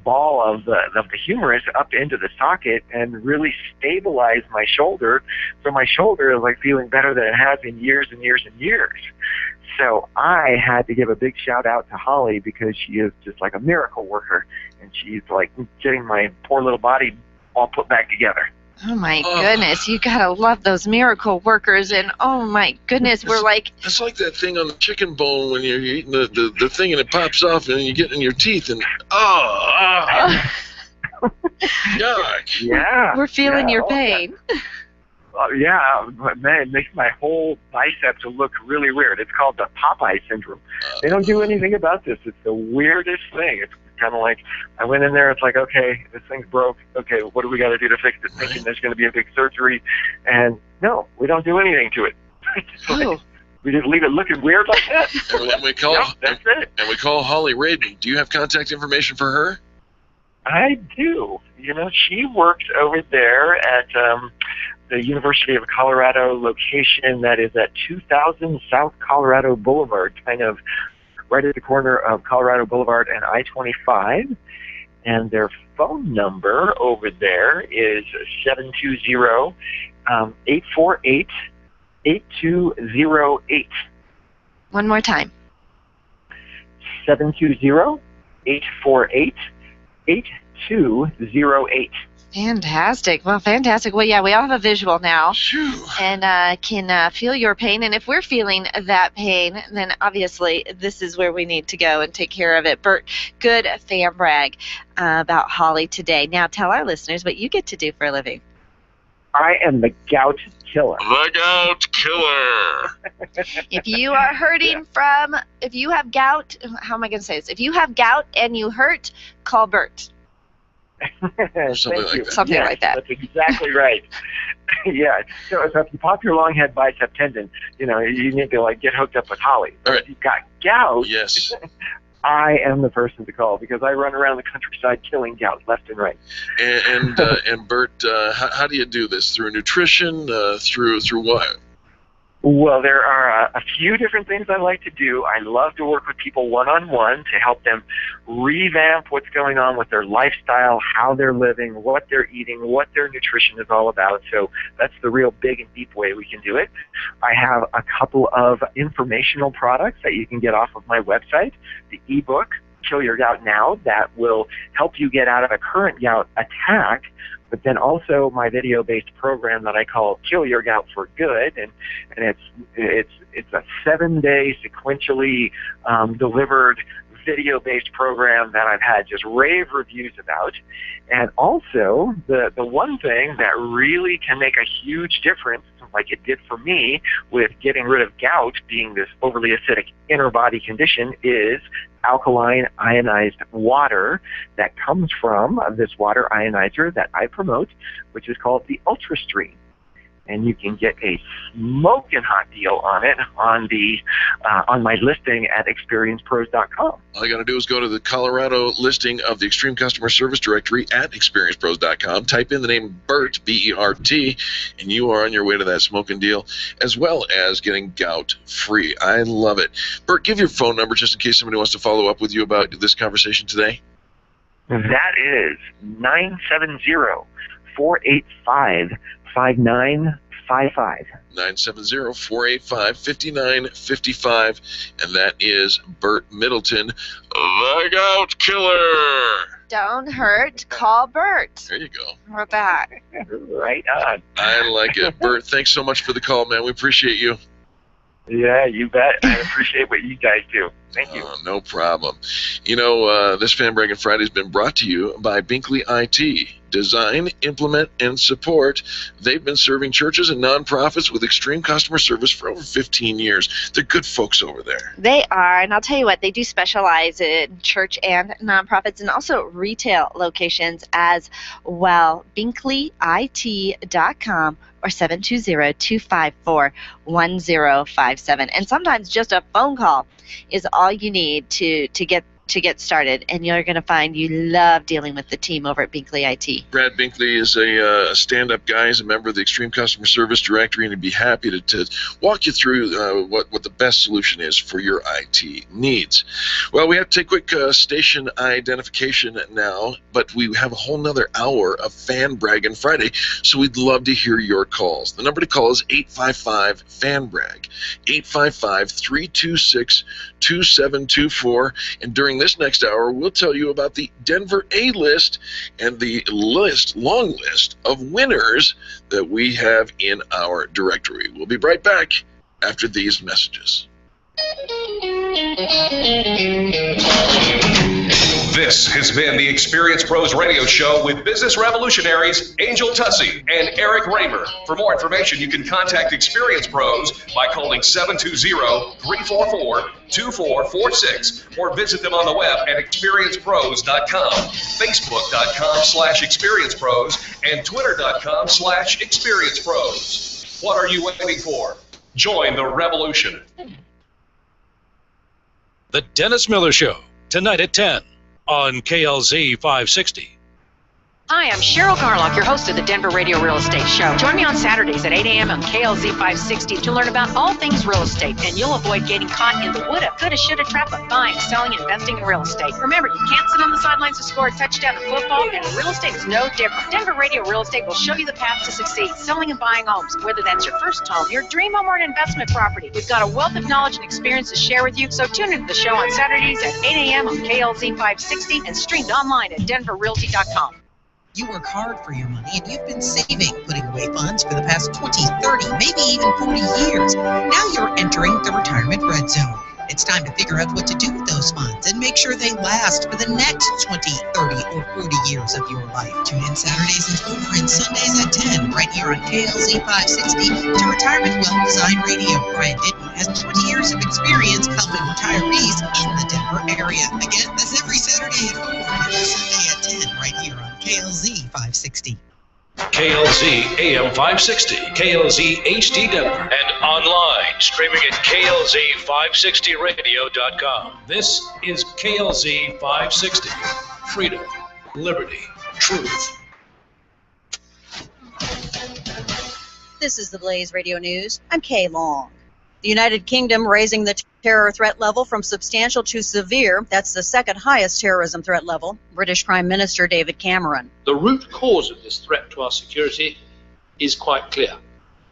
ball of the humerus up into the socket and really stabilize my shoulder. So my shoulder is feeling better than it has in years and years and years. So I had to give a big shout out to Holly because she is just a miracle worker, and she's getting my poor little body all put back together. Oh, my goodness. You got to love those miracle workers. And, oh, my goodness, we're It's like that thing on the chicken bone when you're eating the thing and it pops off and you get in your teeth and, yuck. Yeah. We're feeling your pain. Yeah, but man, it makes my whole bicep to look really weird. It's called the Popeye syndrome. They don't do anything about this. It's the weirdest thing. It's kind of like I went in there. It's like, okay, this thing's broke. Okay, what do we got to do to fix it? Thinking there's going to be a big surgery, and no, we don't do anything to it. We just leave it looking weird like that. And we call that's it. And we call Holly Radin. Do you have contact information for her? I do. She works over there at the University of Colorado location that is at 2000 South Colorado Boulevard, kind of right at the corner of Colorado Boulevard and I-25. And their phone number over there is 720-848-8208. One more time. 720-848-8208. Fantastic. Well, fantastic. Well, yeah, we all have a visual now and can feel your pain. And if we're feeling that pain, then obviously this is where we need to go and take care of it. Bert, good fan brag about Holly today. Now tell our listeners what you get to do for a living. I am the gout killer. The gout killer. If you are hurting if you have gout, how am I going to say this? If you have gout and you hurt, call Bert. Something like that. Something like that. That's exactly right. Yeah. So if you pop your long head bicep tendon, you need to get hooked up with Holly. All right. If you've got gout, yes, I am the person to call because I run around the countryside killing gout left and right. And Bert, how do you do this? Through nutrition? Through what? Well, there are a few different things I like to do. I love to work with people one-on-one to help them revamp what's going on with their lifestyle, how they're living, what they're eating, what their nutrition is all about. So that's the real big and deep way we can do it. I have a couple of informational products that you can get off of my website. The ebook, Kill Your Gout Now, that will help you get out of a current gout attack, but then also my video-based program that I call Kill Your Gout for Good, and it's a 7-day sequentially delivered video-based program that I've had just rave reviews about. And also the one thing that really can make a huge difference, like it did for me with getting rid of gout being this overly acidic inner body condition, is alkaline ionized water that comes from this water ionizer that I promote, which is called the UltraStream. And you can get a smoking hot deal on it on my listing at experiencepros.com. All you got to do is go to the Colorado listing of the Extreme Customer Service Directory at experiencepros.com. Type in the name Bert, B-E-R-T, and you are on your way to that smoking deal, as well as getting gout free. I love it. Bert, give your phone number just in case somebody wants to follow up with you about this conversation today. That is 970-485-5955. 970-485-5955, and that is Bert Middleton, the gout killer. Don't hurt, call Bert. There you go. With that. Right on. I like it. Bert, thanks so much for the call, man. We appreciate you. Yeah, you bet. I appreciate what you guys do. Thank you. No problem. This Fan Braggin Friday has been brought to you by Binkley IT. Design, implement, and support. They've been serving churches and nonprofits with extreme customer service for over 15 years. They're good folks over there. They are, and I'll tell you what, they do specialize in church and nonprofits and also retail locations as well. BinkleyIT.com or 720-254-1057. And sometimes just a phone call is all you need to get started, and you're going to find you love dealing with the team over at Binkley IT. Brad Binkley is a stand-up guy. He's a member of the Extreme Customer Service Directory, and he'd be happy to walk you through what the best solution is for your IT needs. Well, we have to take quick station identification now, but we have a whole nother hour of Fan Braggin Friday, so we'd love to hear your calls. The number to call is 855-FAN-BRAG, 855-326-2724, and during this next hour, we'll tell you about the Denver A-list and the long list of winners that we have in our directory. We'll be right back after these messages. This has been the Experience Pros Radio Show with business revolutionaries Angel Tussey and Eric Raymer. For more information, you can contact Experience Pros by calling 720-344-2446 or visit them on the web at experiencepros.com, facebook.com/experiencepros, and twitter.com/experiencepros. What are you waiting for? Join the revolution. The Dennis Miller Show, tonight at 10 on KLZ 560. Hi, I'm Cheryl Garlock, your host of the Denver Radio Real Estate Show. Join me on Saturdays at 8 a.m. on KLZ 560 to learn about all things real estate, and you'll avoid getting caught in the woulda, coulda, shoulda trap of buying, selling, and investing in real estate. Remember, you can't sit on the sidelines to score a touchdown in football, and real estate is no different. Denver Radio Real Estate will show you the path to succeed, selling and buying homes, whether that's your first home, your dream home, or an investment property. We've got a wealth of knowledge and experience to share with you, so tune into the show on Saturdays at 8 a.m. on KLZ 560 and streamed online at denverrealty.com. You work hard for your money, and you've been saving, putting away funds for the past 20, 30, maybe even 40 years. Now you're entering the retirement red zone. It's time to figure out what to do with those funds and make sure they last for the next 20, 30, or 40 years of your life. Tune in Saturdays at 4 and Sundays at 10, right here on KLZ 560 to Retirement Wealth Design Radio. Brian Denton has 20 years of experience helping retirees in the Denver area. Again, that's every Saturday at 4 and Sunday at 10, right here on KLZ 560. KLZ AM 560, KLZ HD Denver, and online streaming at KLZ560radio.com. This is KLZ 560. Freedom, liberty, truth. This is the Blaze Radio News. I'm Kay Long. The United Kingdom raising the terror threat level from substantial to severe. That's the second highest terrorism threat level. British Prime Minister David Cameron. The root cause of this threat to our security is quite clear.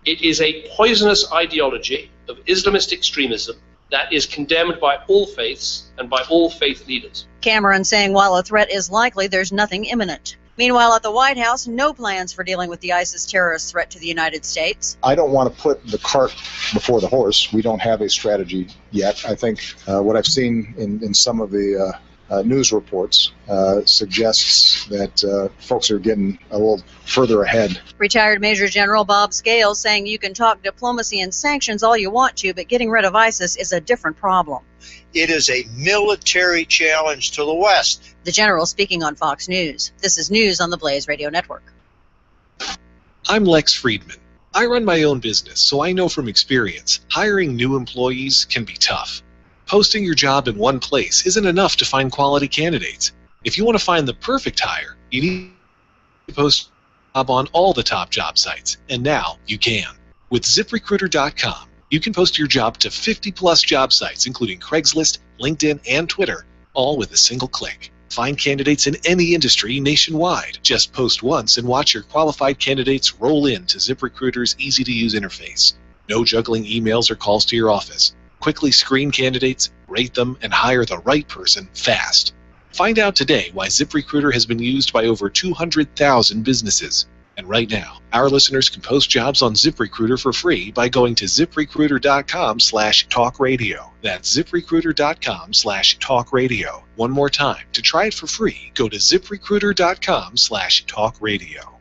It is a poisonous ideology of Islamist extremism that is condemned by all faiths and by all faith leaders. Cameron saying while a threat is likely, there's nothing imminent. Meanwhile, at the White House, no plans for dealing with the ISIS terrorist threat to the United States. I don't want to put the cart before the horse. We don't have a strategy yet. I think what I've seen in some of the news reports suggests that folks are getting a little further ahead. Retired Major General Bob Scales saying you can talk diplomacy and sanctions all you want to, but getting rid of ISIS is a different problem. It is a military challenge to the West. The general speaking on Fox News. This is news on the Blaze Radio Network. I'm Lex Friedman. I run my own business, so I know from experience, hiring new employees can be tough. Posting your job in one place isn't enough to find quality candidates. If you want to find the perfect hire, you need to post your job on all the top job sites, and now you can. With ZipRecruiter.com, you can post your job to 50-plus job sites, including Craigslist, LinkedIn, and Twitter, all with a single click. Find candidates in any industry nationwide. Just post once and watch your qualified candidates roll into ZipRecruiter's easy-to-use interface. No juggling emails or calls to your office. Quickly screen candidates, rate them, and hire the right person fast. Find out today why ZipRecruiter has been used by over 200,000 businesses. And right now, our listeners can post jobs on ZipRecruiter for free by going to ZipRecruiter.com/talkradio. That's ZipRecruiter.com/talkradio. One more time, to try it for free, go to ZipRecruiter.com/talkradio.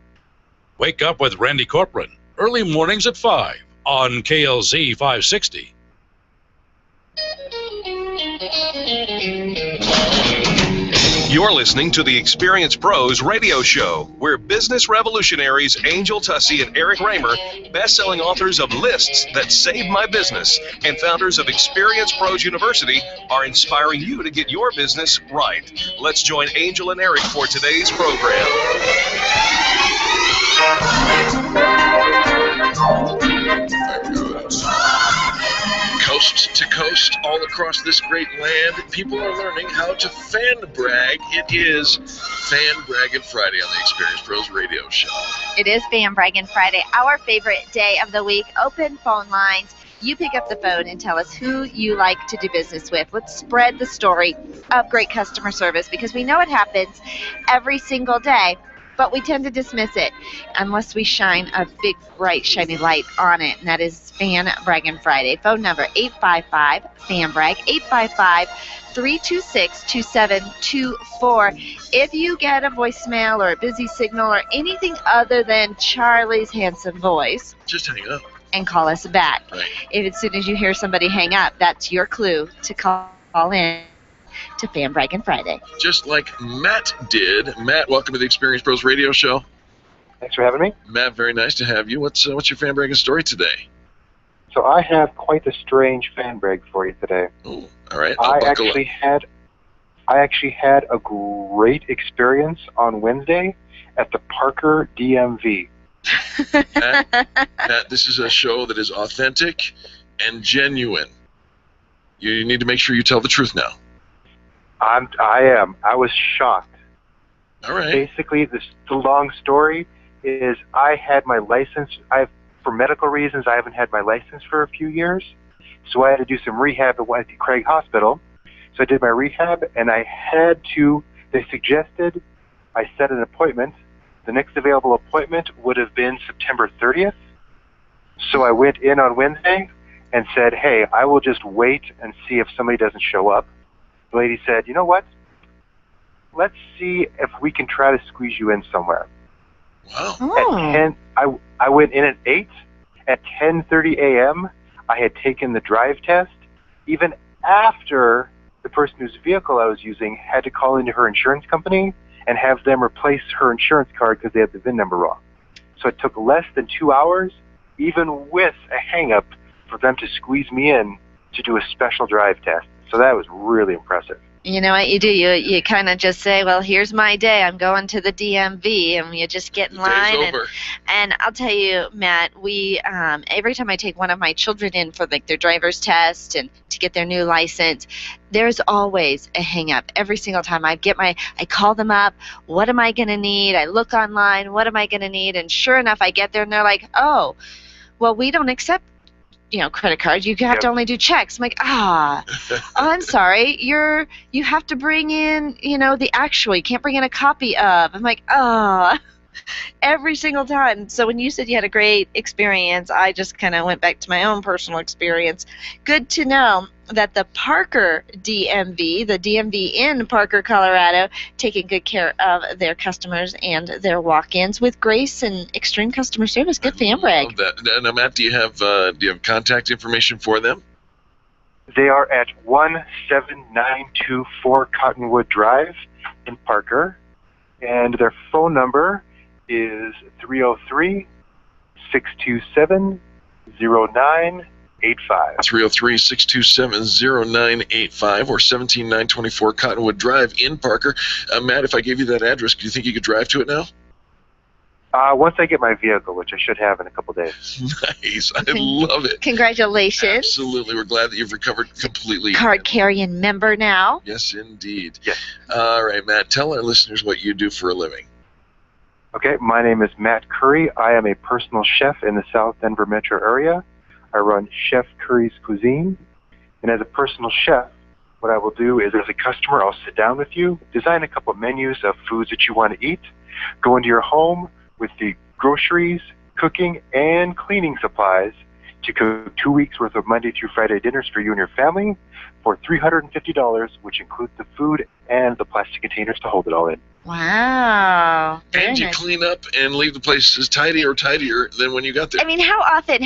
Wake up with Randy Corcoran, early mornings at 5 on KLZ 560. You're listening to the Experience Pros radio show, where business revolutionaries Angel Tussey and Eric Raymer, best-selling authors of Lists That Saved My Business and founders of Experience Pros University, are inspiring you to get your business right. Let's join Angel and Eric for today's program. Coast to coast, all across this great land, people are learning how to fan brag. It is Braggin Friday on the Experience Pros radio show. It is Braggin Friday, our favorite day of the week. Open phone lines. You pick up the phone and tell us who you like to do business with. Let's spread the story of great customer service, because we know it happens every single day, but we tend to dismiss it unless we shine a big, bright, shiny light on it, and that is Braggin Friday. Phone number 855-FAN-BRAG, 855-326-2724. If you get a voicemail or a busy signal or anything other than Charlie's handsome voice, just hang up and call us back. Right. If as soon as you hear somebody hang up, that's your clue to call in to Braggin Friday. Just like Matt did. Matt, welcome to the Experience Pros radio show. Thanks for having me. Matt, very nice to have you. What's your fan bragging story today? So I have quite a strange fan brag for you today. Oh, all right. I I actually had a great experience on Wednesday at the Parker DMV. Matt, this is a show that is authentic and genuine. You need to make sure you tell the truth now. I am. I was shocked. All right. Basically, the long story is I had my license. For medical reasons, I haven't had my license for a few years, so I had to do some rehab at the Craig Hospital. So I did my rehab, and they suggested I set an appointment. The next available appointment would have been September 30th. So I went in on Wednesday and said, hey, I will just wait and see if somebody doesn't show up. The lady said, you know what? Let's see if we can try to squeeze you in somewhere. Wow. At 10, I went in at 8. At 10:30 a.m., I had taken the drive test. Even after the person whose vehicle I was using had to call into her insurance company and have them replace her insurance card because they had the VIN number wrong. So it took less than 2 hours, even with a hang-up, for them to squeeze me in to do a special drive test. So that was really impressive. You know what you do? You kind of just say, well, here's my day. I'm going to the DMV, and you just get in line. And I'll tell you, Matt, we every time I take one of my children in for like their driver's test and to get their new license, there's always a hang-up. Every single time I call them up. What am I going to need? I look online. What am I going to need? And sure enough, I get there, and they're like, oh, well, we don't accept credit cards. You have to only do checks. I'm like, I'm sorry. You have to bring in, the actual. You can't bring in a copy of. I'm like, every single time. So when you said you had a great experience, I just kind of went back to my own personal experience. Good to know that the Parker DMV, the DMV in Parker, Colorado, taking good care of their customers and their walk-ins with grace and extreme customer service. Good for you, Bragg. Now, Matt, do you have contact information for them? They are at 17924 Cottonwood Drive in Parker, and their phone number is 303-627-0985. 303-627-0985 or 17924 Cottonwood Drive in Parker. Matt, if I gave you that address, do you think you could drive to it now? Once I get my vehicle, which I should have in a couple days. Nice. I love it. Congratulations. Absolutely. We're glad that you've recovered completely. Card-carrying member now. Yes, indeed. Yes. All right, Matt, tell our listeners what you do for a living. Okay, my name is Matt Curry. I am a personal chef in the South Denver metro area. I run Chef Curry's Cuisine. And as a personal chef, what I will do is as a customer, I'll sit down with you, design a couple of menus of foods that you want to eat, go into your home with the groceries, cooking, and cleaning supplies to cook 2 weeks worth of Monday through Friday dinners for you and your family for $350, which includes the food and the plastic containers to hold it all in. Wow. And you clean up and leave the place as tidy or tidier than when you got there. I mean, how often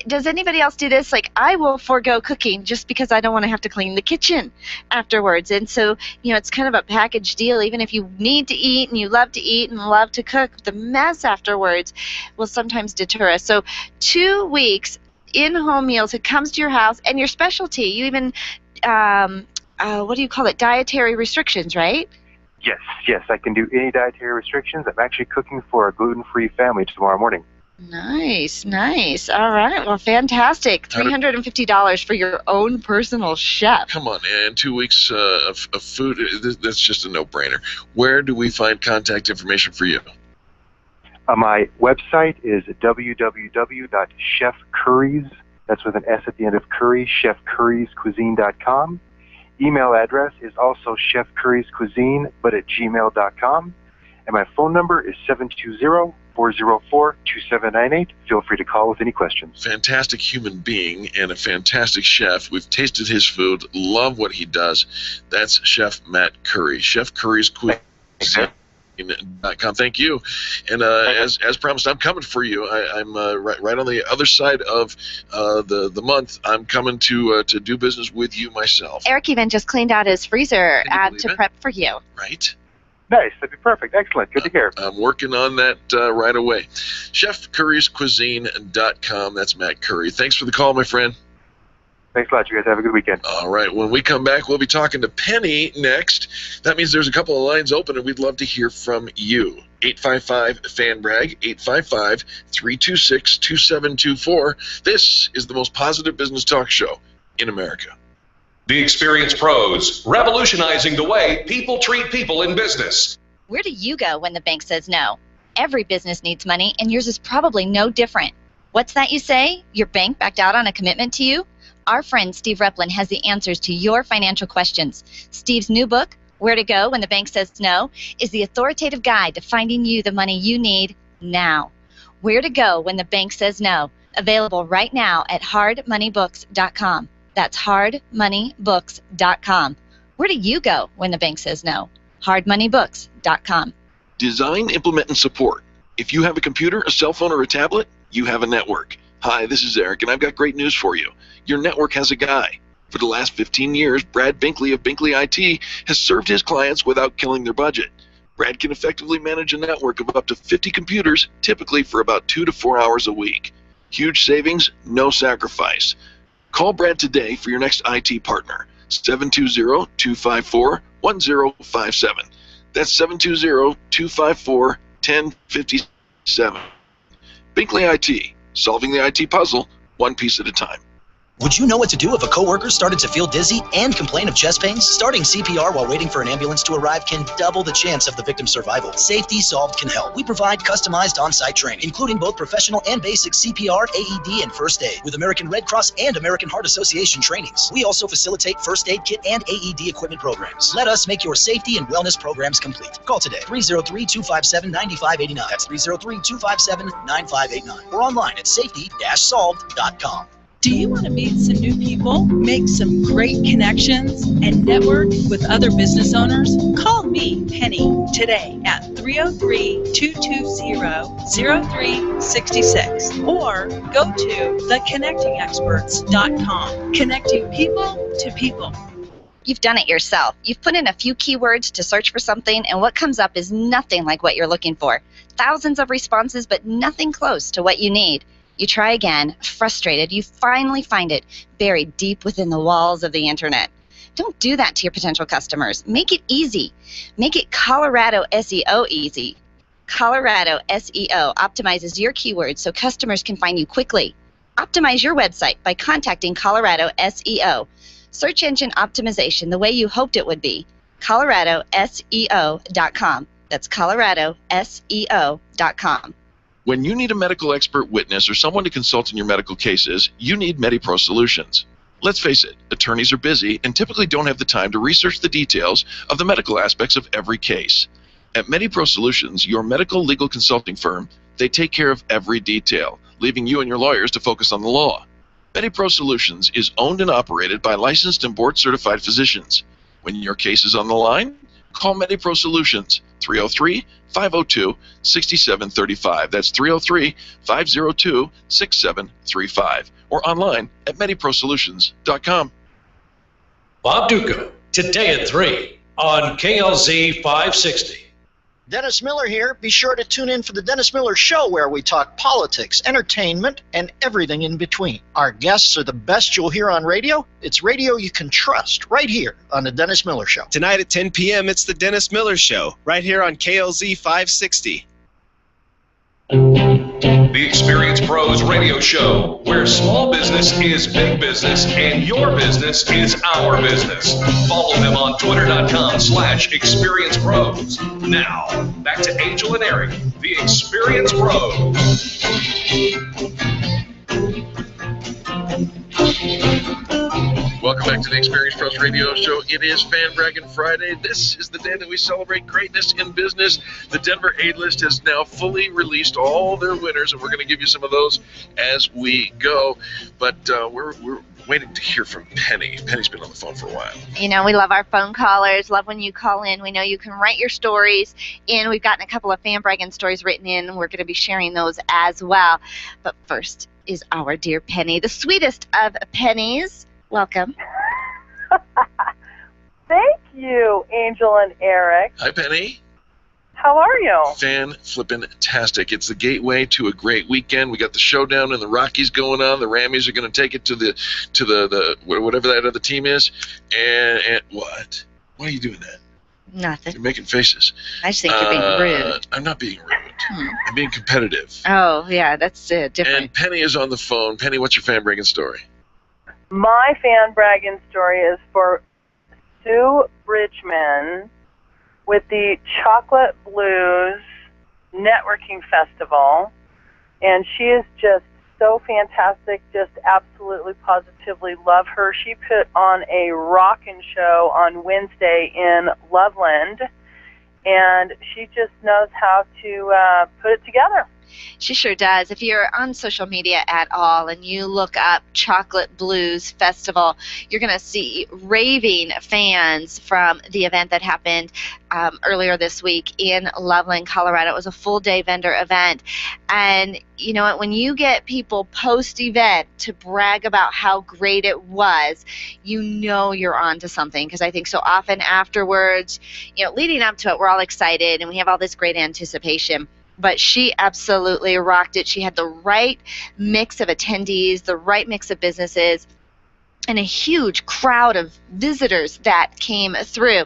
does anybody else do this? Like, I will forego cooking just because I don't want to have to clean the kitchen afterwards. And so, it's kind of a package deal. Even if you need to eat and you love to eat and love to cook, the mess afterwards will sometimes deter us. So 2 weeks in-home meals, it comes to your house, and your specialty, you even, what do you call it, dietary restrictions, right? Yes, I can do any dietary restrictions. I'm actually cooking for a gluten-free family tomorrow morning. Nice. All right. Well, fantastic. $350 for your own personal chef. Come on, and 2 weeks of food, that's just a no-brainer. Where do we find contact information for you? My website is www.chefcurries, that's with an S at the end of Curry, chefcurriescuisine.com. Email address is also chefcurriescuisine, but at gmail.com. And my phone number is 720-404-2798. Feel free to call with any questions. Fantastic human being and a fantastic chef. We've tasted his food, love what he does. That's Chef Matt Curry, Chef Curry's Cuisine. Thank you. And as promised, I'm coming for you. I'm right on the other side of the month. I'm coming to do business with you myself. Eric even just cleaned out his freezer to prep for you. Right. Nice. That'd be perfect. Excellent. Good to hear. I'm working on that right away. ChefCurriesCuisine.com. That's Matt Curry. Thanks for the call, my friend. Thanks a lot. You guys have a good weekend. All right. When we come back, we'll be talking to Penny next. That means there's a couple of lines open, and we'd love to hear from you. 855-FAN-BRAG, 855-326-2724. This is the most positive business talk show in America. The Experienced Pros, revolutionizing the way people treat people in business. Where do you go when the bank says no? Every business needs money, and yours is probably no different. What's that you say? Your bank backed out on a commitment to you? Our friend Steve Replin has the answers to your financial questions. Steve's new book, Where to Go When the Bank Says No, is the authoritative guide to finding you the money you need now. Where to Go When the Bank Says No, available right now at hardmoneybooks.com. That's hardmoneybooks.com. Where do you go when the bank says no? hardmoneybooks.com. Design, implement, and support. If you have a computer, a cell phone, or a tablet, you have a network. Hi, this is Eric, and I've got great news for you. Your network has a guy. For the last 15 years, Brad Binkley of Binkley IT has served his clients without killing their budget. Brad can effectively manage a network of up to 50 computers, typically for about 2 to 4 hours a week. Huge savings, no sacrifice. Call Brad today for your next IT partner, 720-254-1057. That's 720-254-1057. Binkley IT, solving the IT puzzle, one piece at a time. Would you know what to do if a coworker started to feel dizzy and complain of chest pains? Starting CPR while waiting for an ambulance to arrive can double the chance of the victim's survival. Safety Solved can help. We provide customized on-site training, including both professional and basic CPR, AED, and first aid, with American Red Cross and American Heart Association trainings. We also facilitate first aid kit and AED equipment programs. Let us make your safety and wellness programs complete. Call today, 303-257-9589. That's 303-257-9589. Or online at safety-solved.com. Do you want to meet some new people, make some great connections, and network with other business owners? Call me, Penny, today at 303-220-0366 or go to theconnectingexperts.com. Connecting people to people. You've done it yourself. You've put in a few keywords to search for something, and what comes up is nothing like what you're looking for. Thousands of responses, but nothing close to what you need. You try again, frustrated, you finally find it buried deep within the walls of the internet. Don't do that to your potential customers. Make it easy. Make it Colorado SEO easy. Colorado SEO optimizes your keywords so customers can find you quickly. Optimize your website by contacting Colorado SEO. Search engine optimization the way you hoped it would be. ColoradoSEO.com. That's ColoradoSEO.com. When you need a medical expert witness or someone to consult in your medical cases, you need MediPro Solutions. Let's face it, attorneys are busy and typically don't have the time to research the details of the medical aspects of every case. At MediPro Solutions, your medical legal consulting firm, they take care of every detail, leaving you and your lawyers to focus on the law. MediPro Solutions is owned and operated by licensed and board-certified physicians. When your case is on the line, call MediPro Solutions, 303-502-6735. That's 303-502-6735. Or online at MediProSolutions.com. Bob Duca, today at 3 on KLZ 560. Dennis Miller here. Be sure to tune in for the Dennis Miller Show, where we talk politics, entertainment, and everything in between. Our guests are the best you'll hear on radio. It's radio you can trust right here on the Dennis Miller Show. Tonight at 10 p.m., it's the Dennis Miller Show, right here on KLZ 560. The Experienced Pros Radio Show, where small business is big business and your business is our business. Follow them on twitter.com/experiencepros. Now, back to Angel and Eric, the Experienced Pros. Welcome back to the Experienced Pros Radio Show. It is Braggin Friday. This is the day that we celebrate greatness in business. The Denver A-List has now fully released all their winners, and we're going to give you some of those as we go. But we're waiting to hear from Penny. Penny's been on the phone for a while. You know, we love our phone callers, love when you call in. We know you can write your stories in. We've gotten a couple of fan bragging stories written in. We're going to be sharing those as well. But first is our dear Penny, the sweetest of pennies. Welcome. Thank you, Angel and Eric. Hi, Penny. How are you? Fan-flippin-tastic. It's the gateway to a great weekend. We got the showdown in the Rockies going on. The Rammies are going to take it to the whatever that other team is. And what? Why are you doing that? Nothing. You're making faces. I just think you're being rude. I'm not being rude. I'm being competitive. Oh, yeah, that's different. And Penny is on the phone. Penny, what's your fan bragging story? My fan bragging story is for Sue Bridgman with the Chocolate Blues Networking Festival, and she is just so fantastic, just absolutely positively love her. She put on a rockin' show on Wednesday in Loveland, and she just knows how to put it together. She sure does. If you're on social media at all and you look up Chocolate Blues Festival, you're going to see raving fans from the event that happened earlier this week in Loveland, Colorado. It was a full-day vendor event. And you know what? When you get people post-event to brag about how great it was, you know you're on to something. Because I think so often afterwards, you know, leading up to it, we're all excited and we have all this great anticipation. But she absolutely rocked it. She had the right mix of attendees, the right mix of businesses, and a huge crowd of visitors that came through.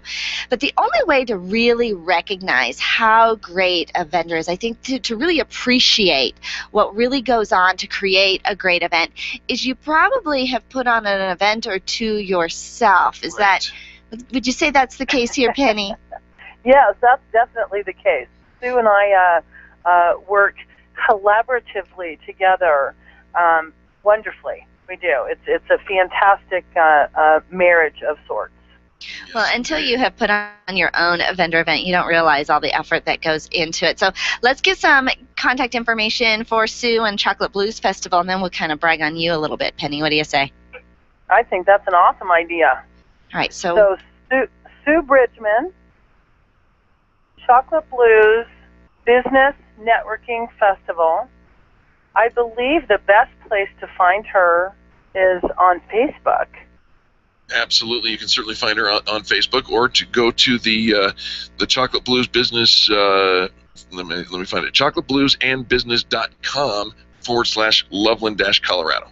But the only way to really recognize how great a vendor is, I think, to really appreciate what really goes on to create a great event, is you probably have put on an event or two yourself. Is that, would you say that's the case here, Penny? Yes, that's definitely the case. Sue and I work collaboratively together wonderfully. We do. It's a fantastic marriage of sorts. Well, until you have put on your own vendor event, you don't realize all the effort that goes into it. So let's get some contact information for Sue and Chocolate Blues Festival, and then we'll kind of brag on you a little bit. Penny, what do you say? I think that's an awesome idea. All right, so Sue Bridgman, Chocolate Blues Business Networking Festival. I believe the best place to find her is on Facebook. Absolutely, you can certainly find her on Facebook, or to go to the Chocolate Blues Business. Let me find it. chocolatebluesandbusiness.com/Loveland-Colorado.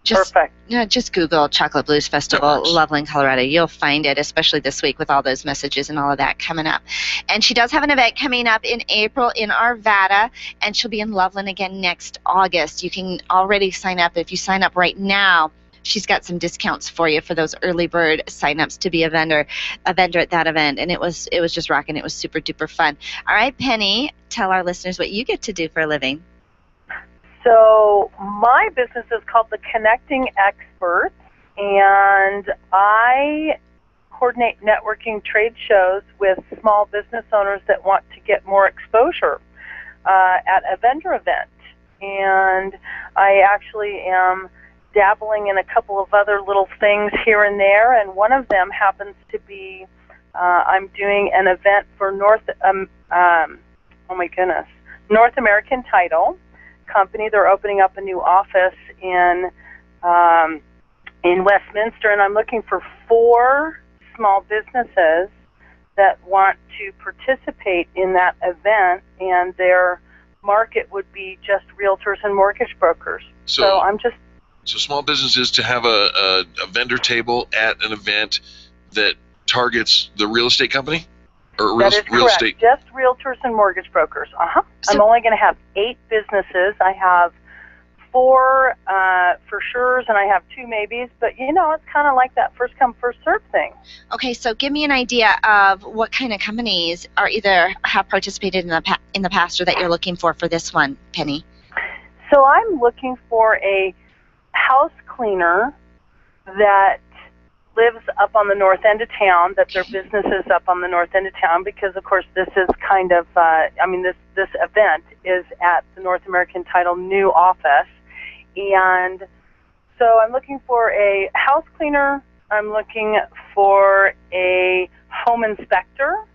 Perfect. Just Google Chocolate Blues Festival, Loveland, Colorado. You'll find it, especially this week with all those messages and all of that coming up. And she does have an event coming up in April in Arvada, and she'll be in Loveland again next August. You can already sign up. If you sign up right now, she's got some discounts for you for those early bird signups to be a vendor at that event. And it was just rocking. It was super duper fun. All right, Penny, tell our listeners what you get to do for a living. So my business is called The Connecting Experts, and I coordinate networking trade shows with small business owners that want to get more exposure at a vendor event. And I actually am dabbling in a couple of other little things here and there, and one of them happens to be I'm doing an event for North American Title Company. They're opening up a new office in Westminster, and I'm looking for 4 small businesses that want to participate in that event, and their market would be just realtors and mortgage brokers. So I'm just small businesses to have a vendor table at an event that targets the real estate company? Or real estate? Just realtors and mortgage brokers. I'm only going to have 8 businesses. I have 4 for sures, and I have 2 maybes. But you know, it's kind of like that first come first serve thing. Okay, so give me an idea of what kind of companies are either have participated in the past or that you're looking for this one, Penny. So I'm looking for a house cleaner that lives up on the north end of town, that their business is up on the north end of town, because of course this is kind of, this event is at the North American Title new office. And so I'm looking for a house cleaner, I'm looking for a home inspector.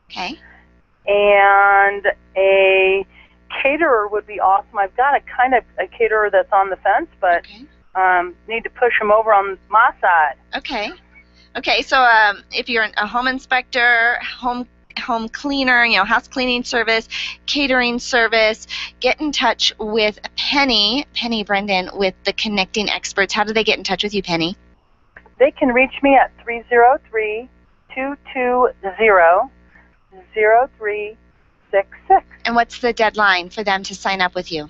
Okay. And a caterer would be awesome. I've got a caterer that's on the fence, but need to push him over on my side. Okay. So if you're a home inspector, home home cleaner, house cleaning service, catering service, get in touch with Penny Brendan with the Connecting Experts. How do they get in touch with you, Penny? They can reach me at 303-220-0366. And what's the deadline for them to sign up with you?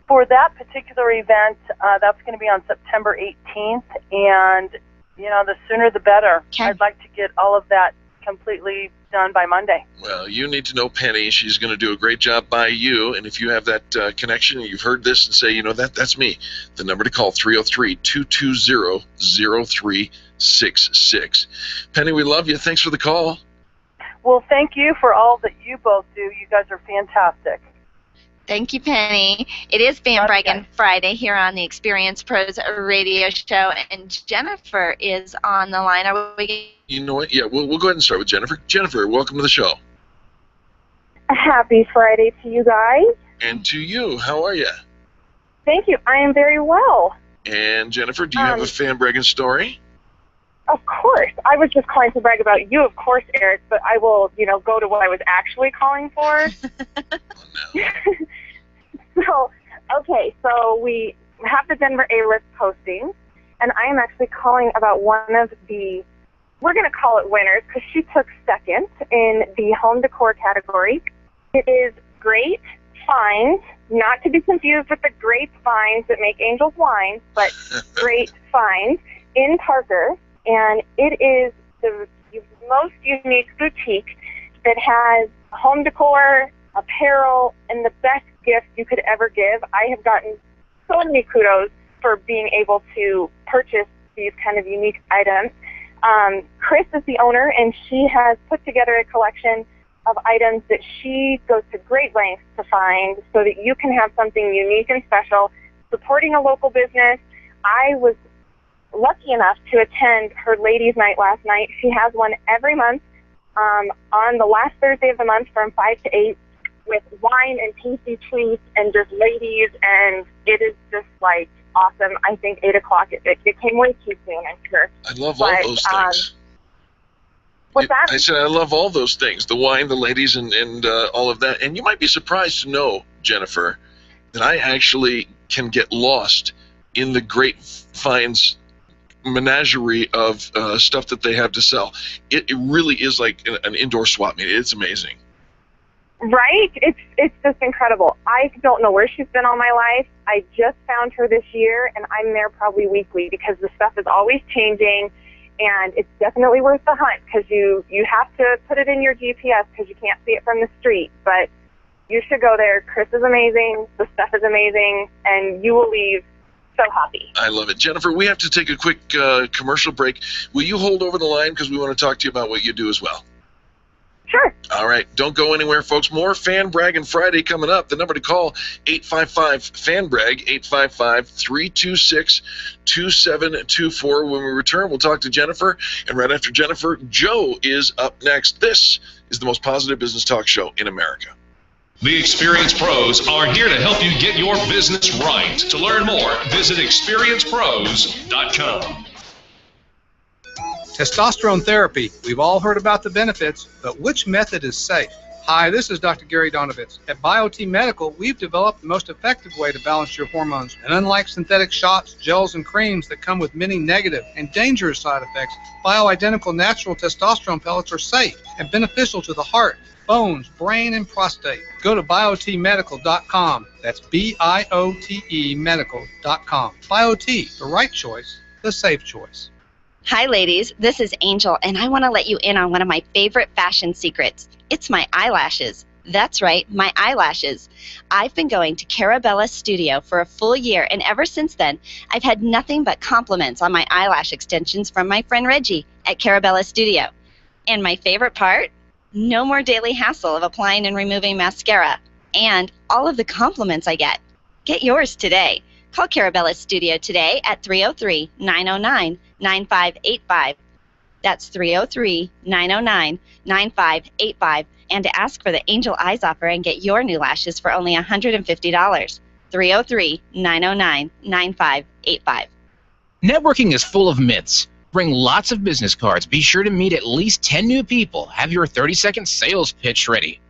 For that particular event, that's going to be on September 18th, and, the sooner the better. I'd like to get all of that completely done by Monday. Well, you need to know Penny. She's going to do a great job by you, and if you have that connection and you've heard this and say, that's me, the number to call, 303-220-0366. Penny, we love you. Thanks for the call. Well, thank you for all that you both do. You guys are fantastic. Thank you, Penny. It is Braggin Friday here on the Experience Pros radio show, and Jennifer is on the line. Are we? You know what? Yeah, we'll go ahead and start with Jennifer. Jennifer, welcome to the show. Happy Friday to you guys. And to you. How are you? Thank you. I am very well. And Jennifer, do you have a fan bragging story? Of course. I was just calling to brag about you, of course, Eric, but I will, go to what I was actually calling for. So we have the Denver A-list posting, and I am actually calling about one of the, we're going to call it winners, because she took second in the home decor category. It is Great Finds, not to be confused with the Great Finds that make Angels wine, but Great Finds in Parker. And it is the most unique boutique that has home decor, apparel, and the best gift you could ever give. I have gotten so many kudos for being able to purchase these kind of unique items. Chris is the owner, and she has put together a collection of items that she goes to great lengths to find so that you can have something unique and special, supporting a local business. I was lucky enough to attend her ladies' night last night. She has one every month on the last Thursday of the month from 5 to 8 with wine and tasty treats and just ladies, and it is just like awesome. I think 8 o'clock, it came way too soon, I'm sure. I love all those things. What's that? I said I love all those things, the wine, the ladies, and all of that. And you might be surprised to know, Jennifer, that I actually can get lost in the Great Finds menagerie of stuff that they have to sell. It really is like an indoor swap meet. It's amazing. Right? It's just incredible. I don't know where she's been all my life. I just found her this year, and I'm there probably weekly because the stuff is always changing, and it's definitely worth the hunt because you have to put it in your GPS because you can't see it from the street. But you should go there. Chris is amazing. The stuff is amazing, and you will leave so happy. I love it. Jennifer, we have to take a quick commercial break. Will you hold over the line because we want to talk to you about what you do as well? Sure. All right. Don't go anywhere, folks. More Fan Braggin Friday coming up. The number to call, 855-FAN-BRAG, 855-326-2724. When we return, we'll talk to Jennifer. And right after Jennifer, Joe is up next. This is the most positive business talk show in America. The Experience Pros are here to help you get your business right. To learn more, visit experiencepros.com. Testosterone therapy. We've all heard about the benefits, but which method is safe? Hi, this is Dr. Gary Donovitz. At BioT Medical, we've developed the most effective way to balance your hormones. And unlike synthetic shots, gels, and creams that come with many negative and dangerous side effects, bioidentical natural testosterone pellets are safe and beneficial to the heart, bones, brain, and prostate. Go to biotmedical.com. That's BIOTE medical.com. BioT, the right choice, the safe choice. Hi, ladies. This is Angel, and I want to let you in on one of my favorite fashion secrets. It's my eyelashes. That's right, my eyelashes. I've been going to Carabella Studio for a full year, and ever since then, I've had nothing but compliments on my eyelash extensions from my friend Reggie at Carabella Studio. And my favorite part? No more daily hassle of applying and removing mascara. And all of the compliments I get. Get yours today. Call Carabella Studio today at 303-909-9585. That's 303-909-9585. And to ask for the Angel Eyes offer and get your new lashes for only $150. 303-909-9585. Networking is full of myths. Bring lots of business cards. Be sure to meet at least 10 new people. Have your 30-second sales pitch ready.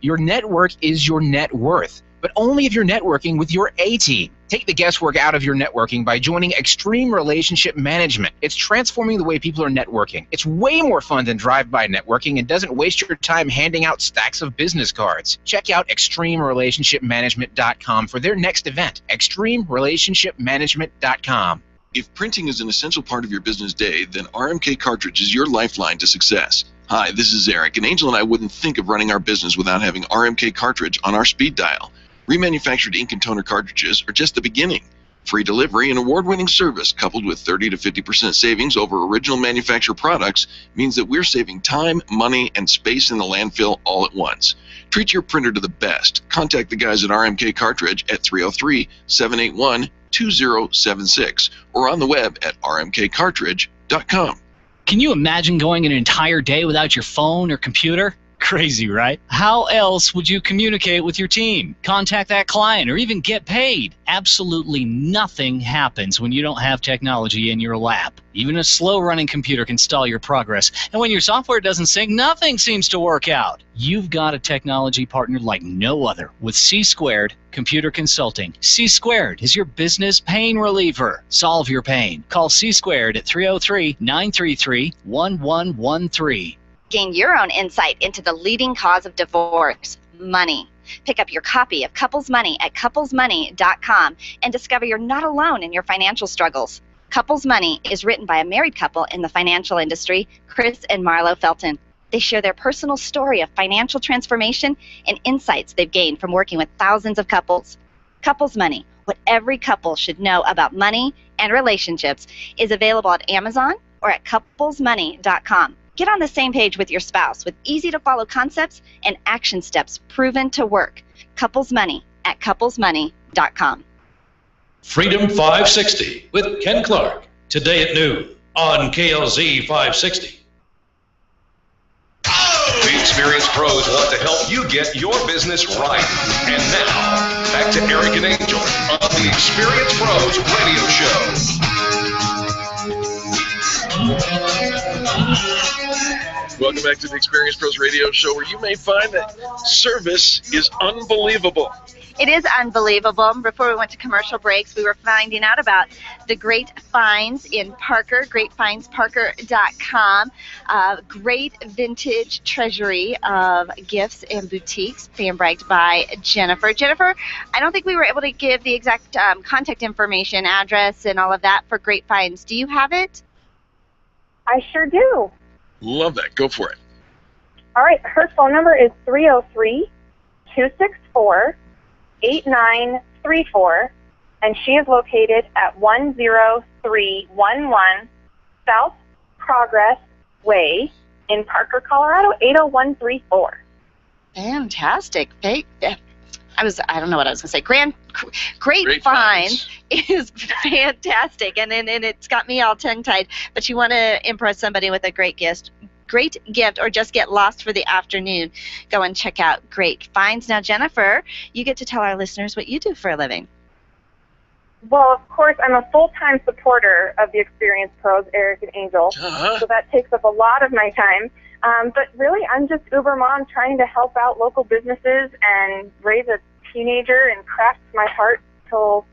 Your network is your net worth, but only if you're networking with your A-team. Take the guesswork out of your networking by joining Extreme Relationship Management. It's transforming the way people are networking. It's way more fun than drive-by networking and doesn't waste your time handing out stacks of business cards. Check out ExtremeRelationshipManagement.com for their next event. ExtremeRelationshipManagement.com. If printing is an essential part of your business day, then RMK Cartridge is your lifeline to success. Hi, this is Eric, and Angel and I wouldn't think of running our business without having RMK Cartridge on our speed dial. Remanufactured ink and toner cartridges are just the beginning. Free delivery and award-winning service coupled with 30 to 50% savings over original manufacturer products means that we're saving time, money, and space in the landfill all at once. Treat your printer to the best. Contact the guys at RMK Cartridge at 303-781-2076 or on the web at rmkcartridge.com. Can you imagine going an entire day without your phone or computer? Crazy, right? How else would you communicate with your team, contact that client, or even get paid? Absolutely nothing happens when you don't have technology in your lap. Even a slow-running computer can stall your progress, and when your software doesn't sync, nothing seems to work out. You've got a technology partner like no other with C² Computer Consulting. C² is your business pain reliever. Solve your pain. Call C² at 303-933-1113. Gain your own insight into the leading cause of divorce, money. Pick up your copy of Couples Money at couplesmoney.com and discover you're not alone in your financial struggles. Couples Money is written by a married couple in the financial industry, Chris and Marlo Felton. They share their personal story of financial transformation and insights they've gained from working with thousands of couples. Couples Money, what every couple should know about money and relationships, is available at Amazon or at couplesmoney.com. Get on the same page with your spouse with easy-to-follow concepts and action steps proven to work. Couples Money at couplesmoney.com. Freedom 560 with Ken Clark, today at noon on KLZ 560. The experienced pros want to help you get your business right. And now, back to Eric and Angel on the Experienced Pros Radio Show. Welcome back to the Experience Pros Radio Show, where you may find that service is unbelievable. It is unbelievable. Before we went to commercial breaks, we were finding out about the Great Finds in Parker, greatfindsparker.com. Great vintage treasury of gifts and boutiques, fan bragged by Jennifer. Jennifer, I don't think we were able to give the exact contact information, address, and all of that for Great Finds. Do you have it? I sure do. Love that. Go for it. All right. Her phone number is 303-264-8934, and she is located at 10311 South Progress Way in Parker, Colorado, 80134. Fantastic. I don't know what I was going to say. Great Finds is fantastic, and it's got me all tongue-tied. But you want to impress somebody with a great gift, or just get lost for the afternoon, go and check out Great Finds. Now, Jennifer, you get to tell our listeners what you do for a living. Well, of course, I'm a full-time supporter of the Experienced Pros, Eric and Angel, so that takes up a lot of my time. But really, I'm just Uber mom trying to help out local businesses and raise a teenager and craft my heart till,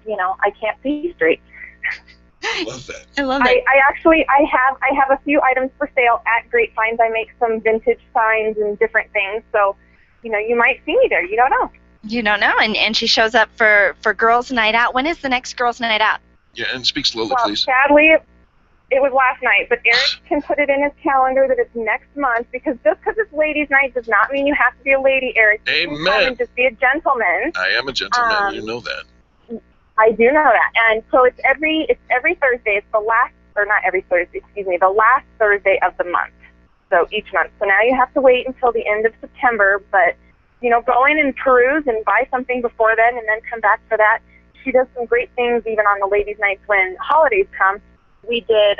I can't see straight. Love that. I love it. I have a few items for sale at Great Finds. I make some vintage signs and different things, so, you might see me there. You don't know. You don't know, and she shows up for Girls' Night Out. When is the next Girls' Night Out? Yeah, and speak slowly, well, please. Sadly, it was last night, but Eric can put it in his calendar that it's next month, because just because it's ladies' night does not mean you have to be a lady, Eric. Amen. You can just be a gentleman. I am a gentleman. You know that. I do know that. And so it's every Thursday. It's the last Thursday of the month. So each month. So now you have to wait until the end of September, but go in and peruse and buy something before then and then come back for that. She does some great things even on the ladies' nights when holidays come. We did,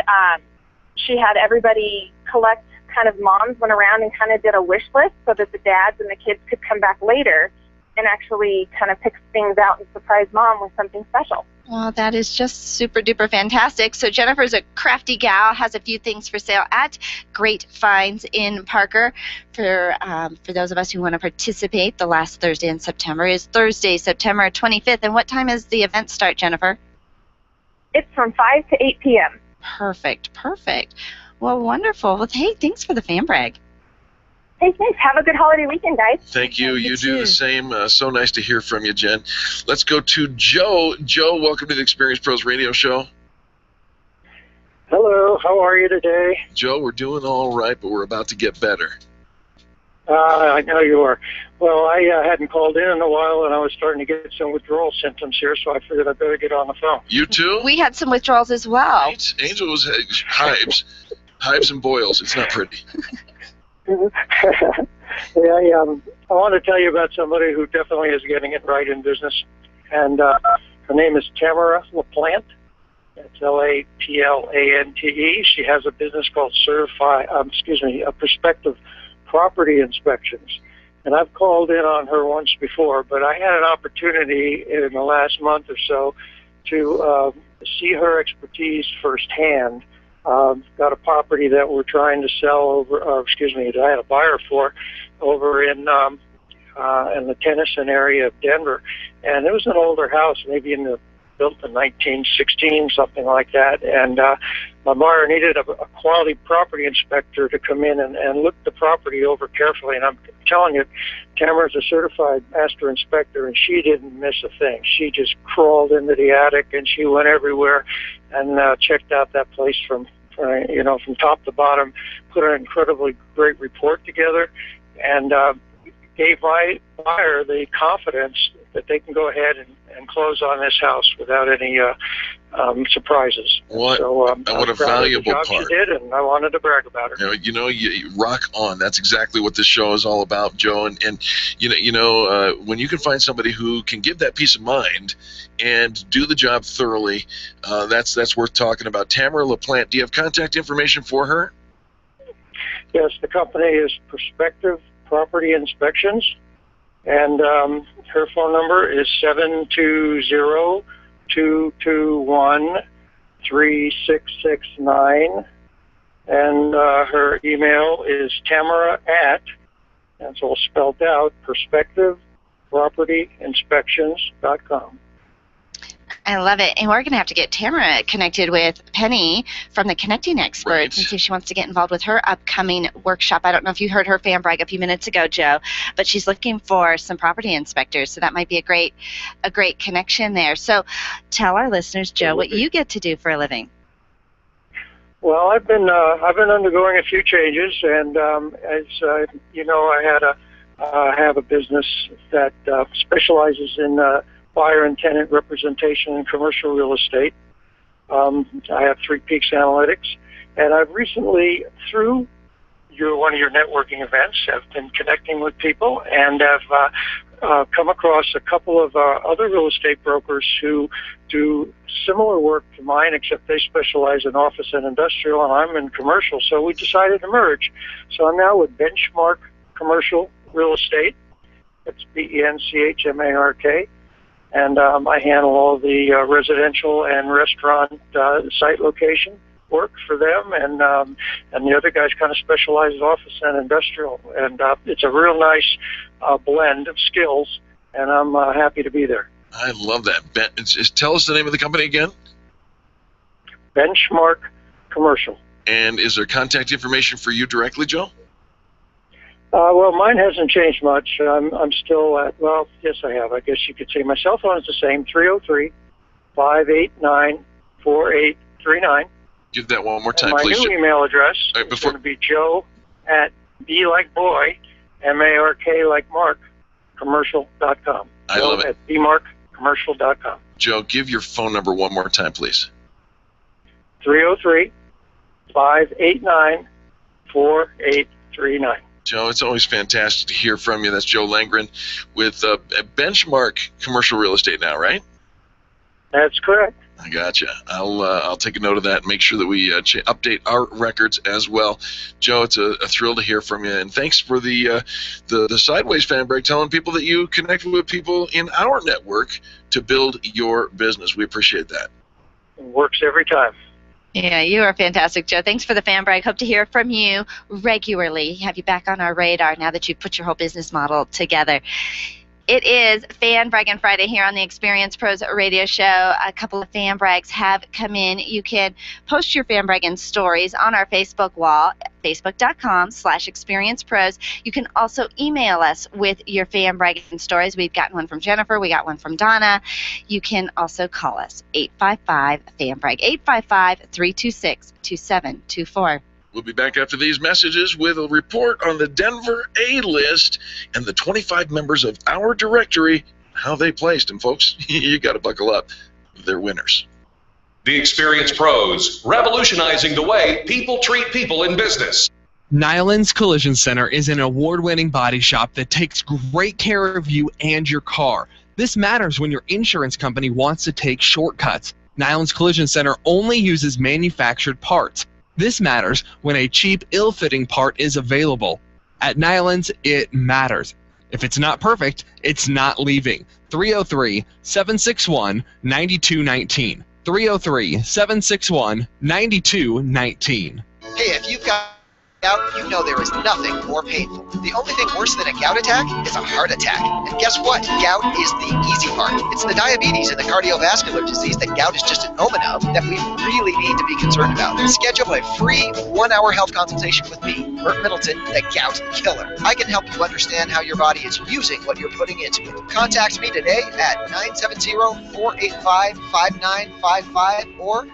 she had everybody collect, kind of moms went around and kind of did a wish list so that the dads and the kids could come back later and actually kind of pick things out and surprise mom with something special. Well, that is just super duper fantastic. So Jennifer's a crafty gal, has a few things for sale at Great Finds in Parker. For those of us who want to participate, the last Thursday in September is Thursday, September 25th. And what time does the event start, Jennifer? It's from 5 to 8 p.m. Perfect, perfect. Well, wonderful. Well, hey, thanks for the fan brag. Hey, thanks. Have a good holiday weekend, guys. Thank you. You do the same. So nice to hear from you, Jen. Let's go to Joe. Joe, welcome to the Experience Pros Radio Show. Hello. How are you today? Joe, we're doing all right, but we're about to get better. I know you are. Well, I hadn't called in a while, and I was starting to get some withdrawal symptoms here, so I figured I better get on the phone. You too? We had some withdrawals as well. Right? Angel was hives. Hives and boils. It's not pretty. I want to tell you about somebody who definitely is getting it right in business, and her name is Tamara LaPlante. It's L-A-P-L-A-N-T-E. She has a business called Prospective Property Inspections, and I've called in on her once before, but I had an opportunity in the last month or so to see her expertise firsthand. Got a property that we're trying to sell that I had a buyer for over in the Tennyson area of Denver. And it was an older house, maybe built in 1916, something like that. And my buyer needed a quality property inspector to come in and look the property over carefully. And I'm telling you, Tamara's a certified master inspector, and she didn't miss a thing. She just crawled into the attic, and she went everywhere and checked out that place from top to bottom, put an incredibly great report together, and gave my buyer the confidence that they can go ahead and close on this house without any surprises. What a valuable part. She did, and I wanted to brag about her. You rock on. That's exactly what this show is all about, Joe. And when you can find somebody who can give that peace of mind and do the job thoroughly, that's worth talking about. Tamara LaPlante, do you have contact information for her? Yes, the company is Prospective Property Inspections, and her phone number is 720-221-3669, and her email is Tamara at, that's all spelled out, ProspectivePropertyInspections.com. I love it. And we're going to have to get Tamara connected with Penny from the Connecting Experts and see if she wants to get involved with her upcoming workshop. I don't know if you heard her fan brag a few minutes ago, Joe, but she's looking for some property inspectors, so that might be a great connection there. So tell our listeners, Joe, what you get to do for a living. Well, I've been undergoing a few changes, and as you know, I have a business that specializes in buyer and tenant representation in commercial real estate. I have 3 Peaks Analytics, and I've recently, through one of your networking events, have been connecting with people, and have come across a couple of other real estate brokers who do similar work to mine, except they specialize in office and industrial, and I'm in commercial, so we decided to merge. So I'm now with Benchmark Commercial Real Estate. It's BENCHMARK. And I handle all the residential and restaurant site location work for them, and the other guys kind of specialize in office and industrial. And it's a real nice blend of skills, and I'm happy to be there. I love that. Tell us the name of the company again. Benchmark Commercial. And is there contact information for you directly, Joe? Well, mine hasn't changed much. I'm still at, well, yes, I have. I guess you could say my cell phone is the same, 303-589-4839. Give that one more time, and my please. My new email address is going to be Joe at B like boy, M-A-R-K like Mark, commercial.com. I love it. At bmarkcommercial.com. Joe, give your phone number one more time, please. 303-589-4839. Joe, it's always fantastic to hear from you. That's Joe Langren with Benchmark Commercial Real Estate now, right? That's correct. I gotcha. I'll take a note of that and make sure that we update our records as well. Joe, it's a thrill to hear from you, and thanks for the Sideways fan break, telling people that you connect with people in our network to build your business. We appreciate that. It works every time. Yeah, you are fantastic, Joe. Thanks for the fan break. Hope to hear from you regularly. Have you back on our radar now that you've put your whole business model together. It is Braggin Friday here on the Experience Pros Radio Show. A couple of fan brags have come in. You can post your fan bragging stories on our Facebook wall, facebook.com/experiencepros. You can also email us with your fan bragging stories. We've gotten one from Jennifer. We got one from Donna. You can also call us, 855-FAN-BRAG, 855-326-2724. We'll be back after these messages with a report on the Denver A-list and the 25 members of our directory, how they placed. And folks, you got to buckle up. They're winners. The Experience Pros, revolutionizing the way people treat people in business. Nyland's Collision Center is an award-winning body shop that takes great care of you and your car. This matters when your insurance company wants to take shortcuts. Nyland's Collision Center only uses manufactured parts. This matters when a cheap, ill-fitting part is available. At Nyland's, it matters. If it's not perfect, it's not leaving. 303-761-9219. 303-761-9219. Hey, if you've got gout, you know there is nothing more painful. The only thing worse than a gout attack is a heart attack. And guess what? Gout is the easy part. It's the diabetes and the cardiovascular disease that gout is just an omen of that we really need to be concerned about. Schedule a free 1-hour health consultation with me, Burt Middleton, the Gout Killer. I can help you understand how your body is using what you're putting into it. Contact me today at 970-485-5955 or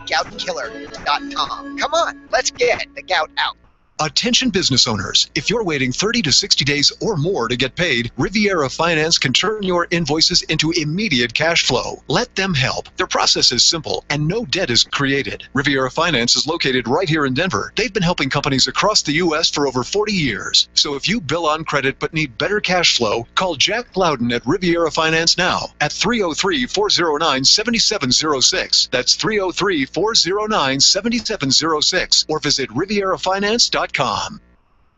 thegoutkiller.com. Come on, let's get the gout out. Attention business owners, if you're waiting 30 to 60 days or more to get paid, Riviera Finance can turn your invoices into immediate cash flow. Let them help. Their process is simple and no debt is created. Riviera Finance is located right here in Denver. They've been helping companies across the U.S. for over 40 years. So if you bill on credit but need better cash flow, call Jack Loudon at Riviera Finance now at 303-409-7706. That's 303-409-7706 or visit rivierafinance.com.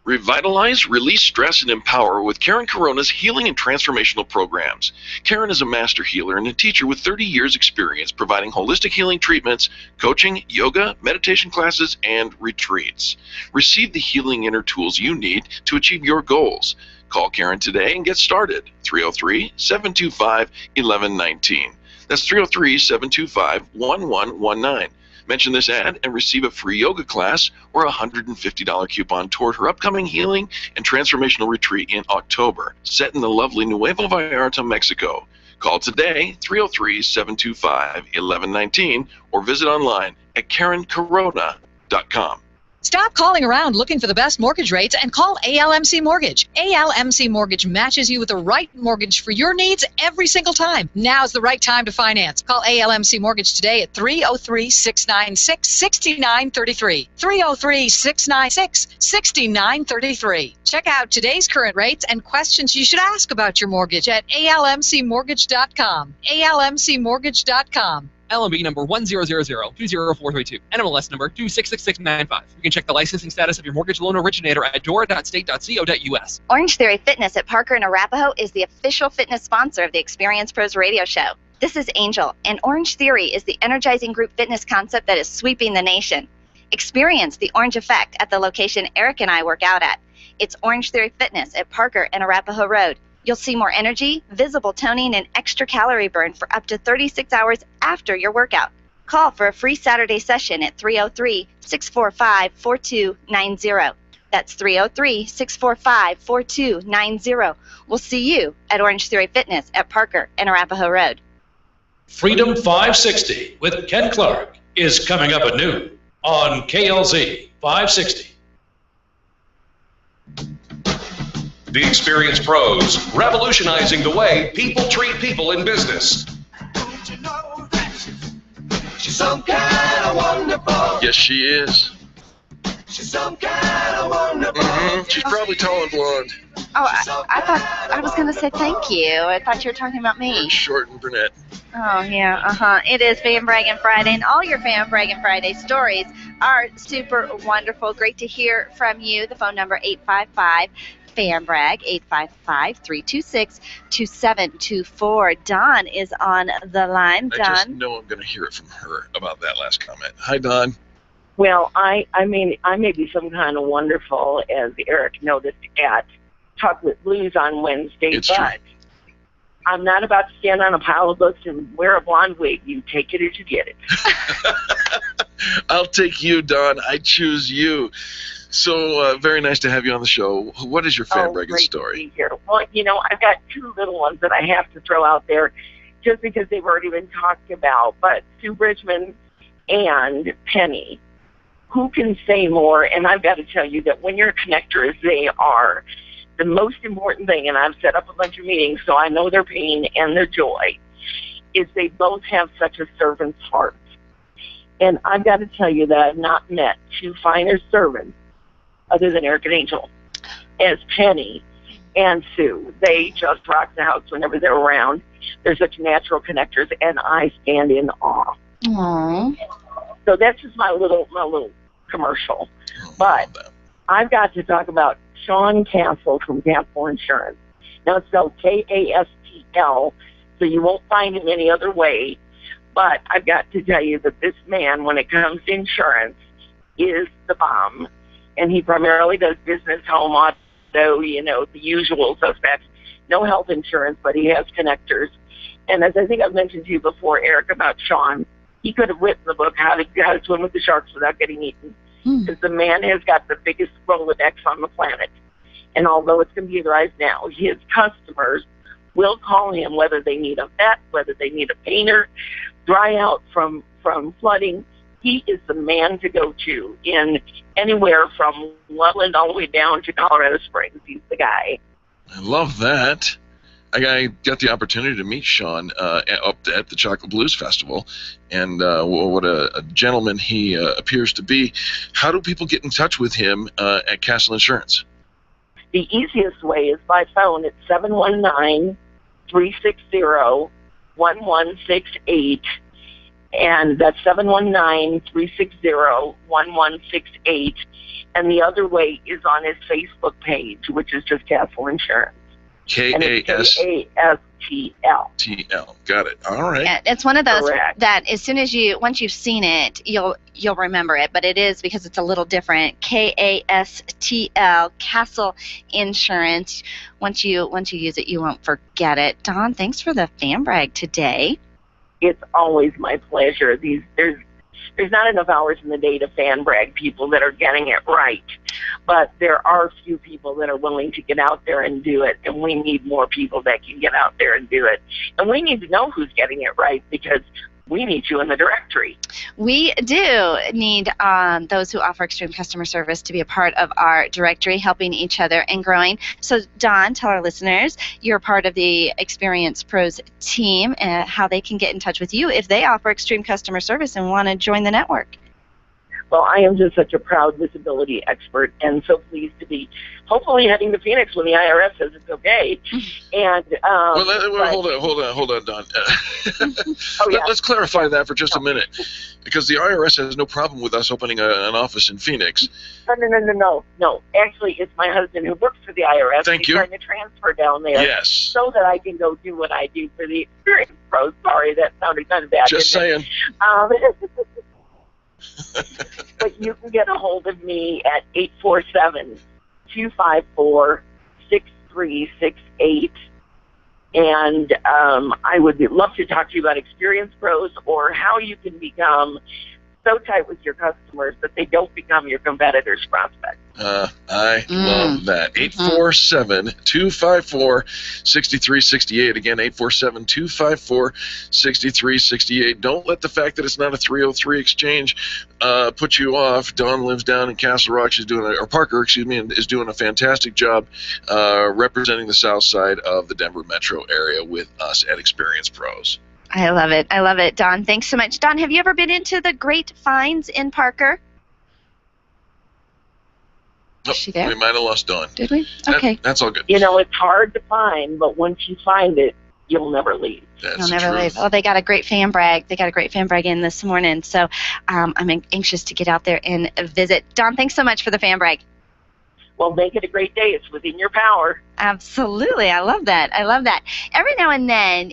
Revitalize, release stress, and empower with Karen Corona's healing and transformational programs. Karen is a master healer and a teacher with 30 years experience providing holistic healing treatments, coaching, yoga, meditation classes, and retreats. Receive the healing inner tools you need to achieve your goals. Call Karen today and get started. 303-725-1119. That's 303-725-1119. Mention this ad and receive a free yoga class or a $150 coupon toward her upcoming healing and transformational retreat in October, set in the lovely Nuevo Vallarta, Mexico. Call today, 303-725-1119, or visit online at KarenCorona.com. Stop calling around looking for the best mortgage rates and call ALMC Mortgage. ALMC Mortgage matches you with the right mortgage for your needs every single time. Now's the right time to finance. Call ALMC Mortgage today at 303-696-6933. 303-696-6933. Check out today's current rates and questions you should ask about your mortgage at ALMCmortgage.com. ALMCmortgage.com. LMB number 1000-20432. NMLS number 266695. You can check the licensing status of your mortgage loan originator at dora.state.co.us. Orange Theory Fitness at Parker and Arapahoe is the official fitness sponsor of the Experience Pros Radio Show. This is Angel, and Orange Theory is the energizing group fitness concept that is sweeping the nation. Experience the orange effect at the location Eric and I work out at. It's Orange Theory Fitness at Parker and Arapahoe Road. You'll see more energy, visible toning, and extra calorie burn for up to 36 hours after your workout. Call for a free Saturday session at 303-645-4290. That's 303-645-4290. We'll see you at Orange Theory Fitness at Parker and Arapahoe Road. Freedom 560 with Ken Clark is coming up at noon on KLZ 560. The Experience Pros, revolutionizing the way people treat people in business. She's some kind of wonderful. Yes, she is. She's She's probably tall and blonde. Oh, I thought I was going to say thank you. I thought you were talking about me. Short and brunette. Oh, yeah, It is Fan Braggin Friday, and all your Fan Braggin Friday stories are super wonderful. Great to hear from you. The phone number, 855-FAN-BRAG, 855-326-2724. Dawn is on the line. I just know I'm going to hear it from her about that last comment. Hi, Dawn. Well, I mean, I may be some kind of wonderful, as Eric noticed, at Chocolate Blues on Wednesday, but I'm not about to stand on a pile of books and wear a blonde wig. You take it as you get it. I'll take you, Dawn. I choose you. So very nice to have you on the show. What is your fan bragging story? To be here. Well, I've got two little ones that I have to throw out there just because they've already been talked about. But Sue Bridgman and Penny, who can say more? And I've got to tell you that when you're a connector, as they are, the most important thing, and I've set up a bunch of meetings so I know their pain and their joy, is they both have such a servant's heart. And I've got to tell you that I've not met two finer servants other than Eric and Angel as Penny and Sue. They just rock the house whenever they're around. They're such natural connectors, and I stand in awe. Aww. So that's just my little commercial. But I've got to talk about Sean Castle from Castle Insurance. Now it's spelled Kastl, so you won't find him any other way. But I've got to tell you that this man, when it comes to insurance, is the bomb. And he primarily does business, home, auto, the usual suspects. No health insurance, but he has connectors. And as I think I've mentioned to you before, Eric, about Sean, he could have written the book, How to Swim with the Sharks Without Getting Eaten. Because the man has got the biggest Rolodex on the planet. And although it's computerized now, his customers will call him whether they need a vet, whether they need a painter, dry out from flooding. He is the man to go to in anywhere from Loveland all the way down to Colorado Springs. He's the guy. I love that. I got the opportunity to meet Sean up at the Chocolate Blues Festival, and what a gentleman he appears to be. How do people get in touch with him at Castle Insurance? The easiest way is by phone at 719-360-1168, and that's 719-360-1168. And the other way is on his Facebook page, which is just Castle Insurance. Kastl. Got it. All right. Yeah, it's one of those Correct. that as soon as once you've seen it, you'll remember it. But it is because it's a little different. Kastl, Castle Insurance. Once you use it, you won't forget it. Dawn, thanks for the fan brag today. It's always my pleasure. There's not enough hours in the day to fan brag people that are getting it right. But there are few people that are willing to get out there and do it, and we need more people that can get out there and do it. And we need to know who's getting it right because we need you in the directory. We do need those who offer extreme customer service to be a part of our directory, helping each other and growing. So, Dawn, tell our listeners you're part of the Experience Pros team and how they can get in touch with you if they offer extreme customer service and want to join the network. Well, I am just such a proud visibility expert and so pleased to be hopefully heading to Phoenix when the IRS says it's okay. And hold on, Don. Let's clarify that for just a minute, because the IRS has no problem with us opening an office in Phoenix. No. Actually, it's my husband who works for the IRS. Thank you. He's trying to transfer down there, yes, so that I can go do what I do for the Experience Pros. Sorry, that sounded kind of bad. Just saying. But you can get a hold of me at 847-254-6368. And I would love to talk to you about Experience Pros or how you can become so tight with your customers that they don't become your competitors' prospects. I love that. 847-254-6368. Again, 847-254-6368. Don't let the fact that it's not a 303 exchange put you off. Dawn lives down in Castle Rock. Parker, is doing a fantastic job representing the south side of the Denver metro area with us at Experience Pros. I love it. I love it. Dawn, thanks so much. Dawn, have you ever been into the Great Finds in Parker? Nope, Is she there? we might have lost Dawn. Did we? Okay. That's all good. You know, it's hard to find, but once you find it, you'll never leave. You'll never leave. Oh, they got a great fan brag. They got a great fan brag in this morning. So I'm anxious to get out there and visit. Dawn, thanks so much for the fan brag. Well, make it a great day. It's within your power. Absolutely. I love that. I love that. Every now and then,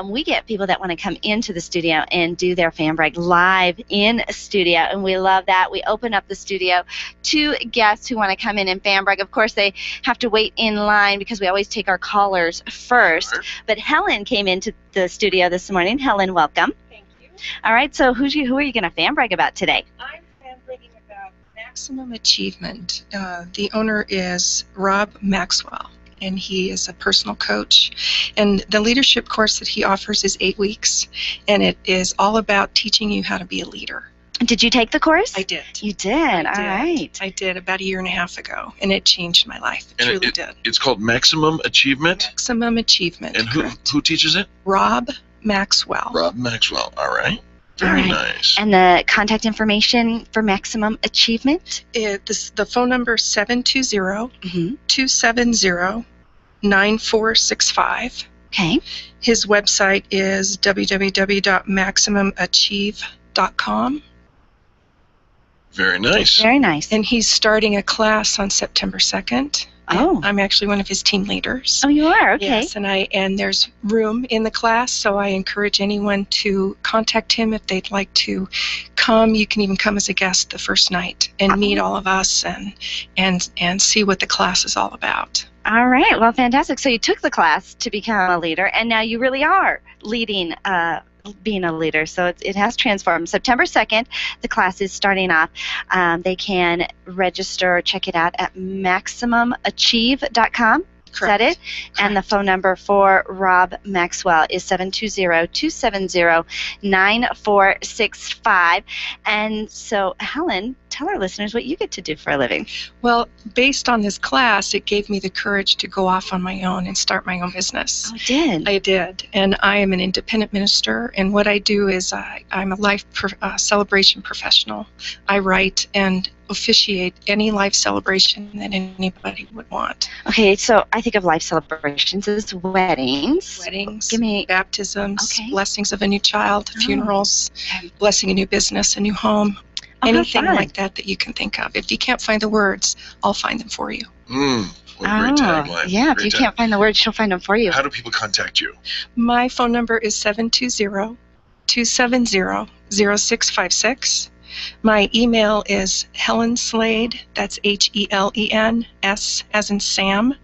we get people that want to come into the studio and do their fan brag live in studio, and we love that. We open up the studio to guests who want to come in and fan brag. Of course, they have to wait in line because we always take our callers first. Sure. But Helen came into the studio this morning. Helen, welcome. Thank you. All right. So who are you going to fan brag about today? I'm fan bragging about Maximum Achievement. The owner is Rob Maxwell, and he is a personal coach. And the leadership course that he offers is 8 weeks, and it is all about teaching you how to be a leader. Did you take the course? I did. You did? All right. I did about 1.5 years ago, and it changed my life. It truly did. It's called Maximum Achievement? Maximum Achievement. And who teaches it? Rob Maxwell. Rob Maxwell. All right. Very nice. And the contact information for Maximum Achievement? The phone number is 720-270-9465. Okay. His website is www.maximumachieve.com. Very nice. Very nice. And he's starting a class on September 2nd. Oh. I'm actually one of his team leaders. Oh, you are? Okay. Yes, and there's room in the class, so I encourage anyone to contact him if they'd like to come. You can even come as a guest the first night and meet all of us and see what the class is all about. All right. Well, fantastic. So you took the class to become a leader, and now you really are leading, being a leader. So it has transformed. September 2nd, the class is starting off. They can register or check it out at MaximumAchieve.com. Is that it? And the phone number for Rob Maxwell is 720-270-9465. And so, Helen, tell our listeners what you get to do for a living. Well, based on this class, it gave me the courage to go off on my own and start my own business. Oh, it did? I did. And I am an independent minister, and what I do is I'm a life celebration professional. I write and officiate any life celebration that anybody would want. Okay, so I think of life celebrations as weddings. Weddings, baptisms, blessings of a new child, funerals, blessing a new business, a new home, anything like that you can think of. If you can't find the words, I'll find them for you. What a great tagline. Yeah, Great if you can't find the words, she'll find them for you. How do people contact you? My phone number is 720-270-0656. My email is Helen Slade, that's HELEN, S as in Sam,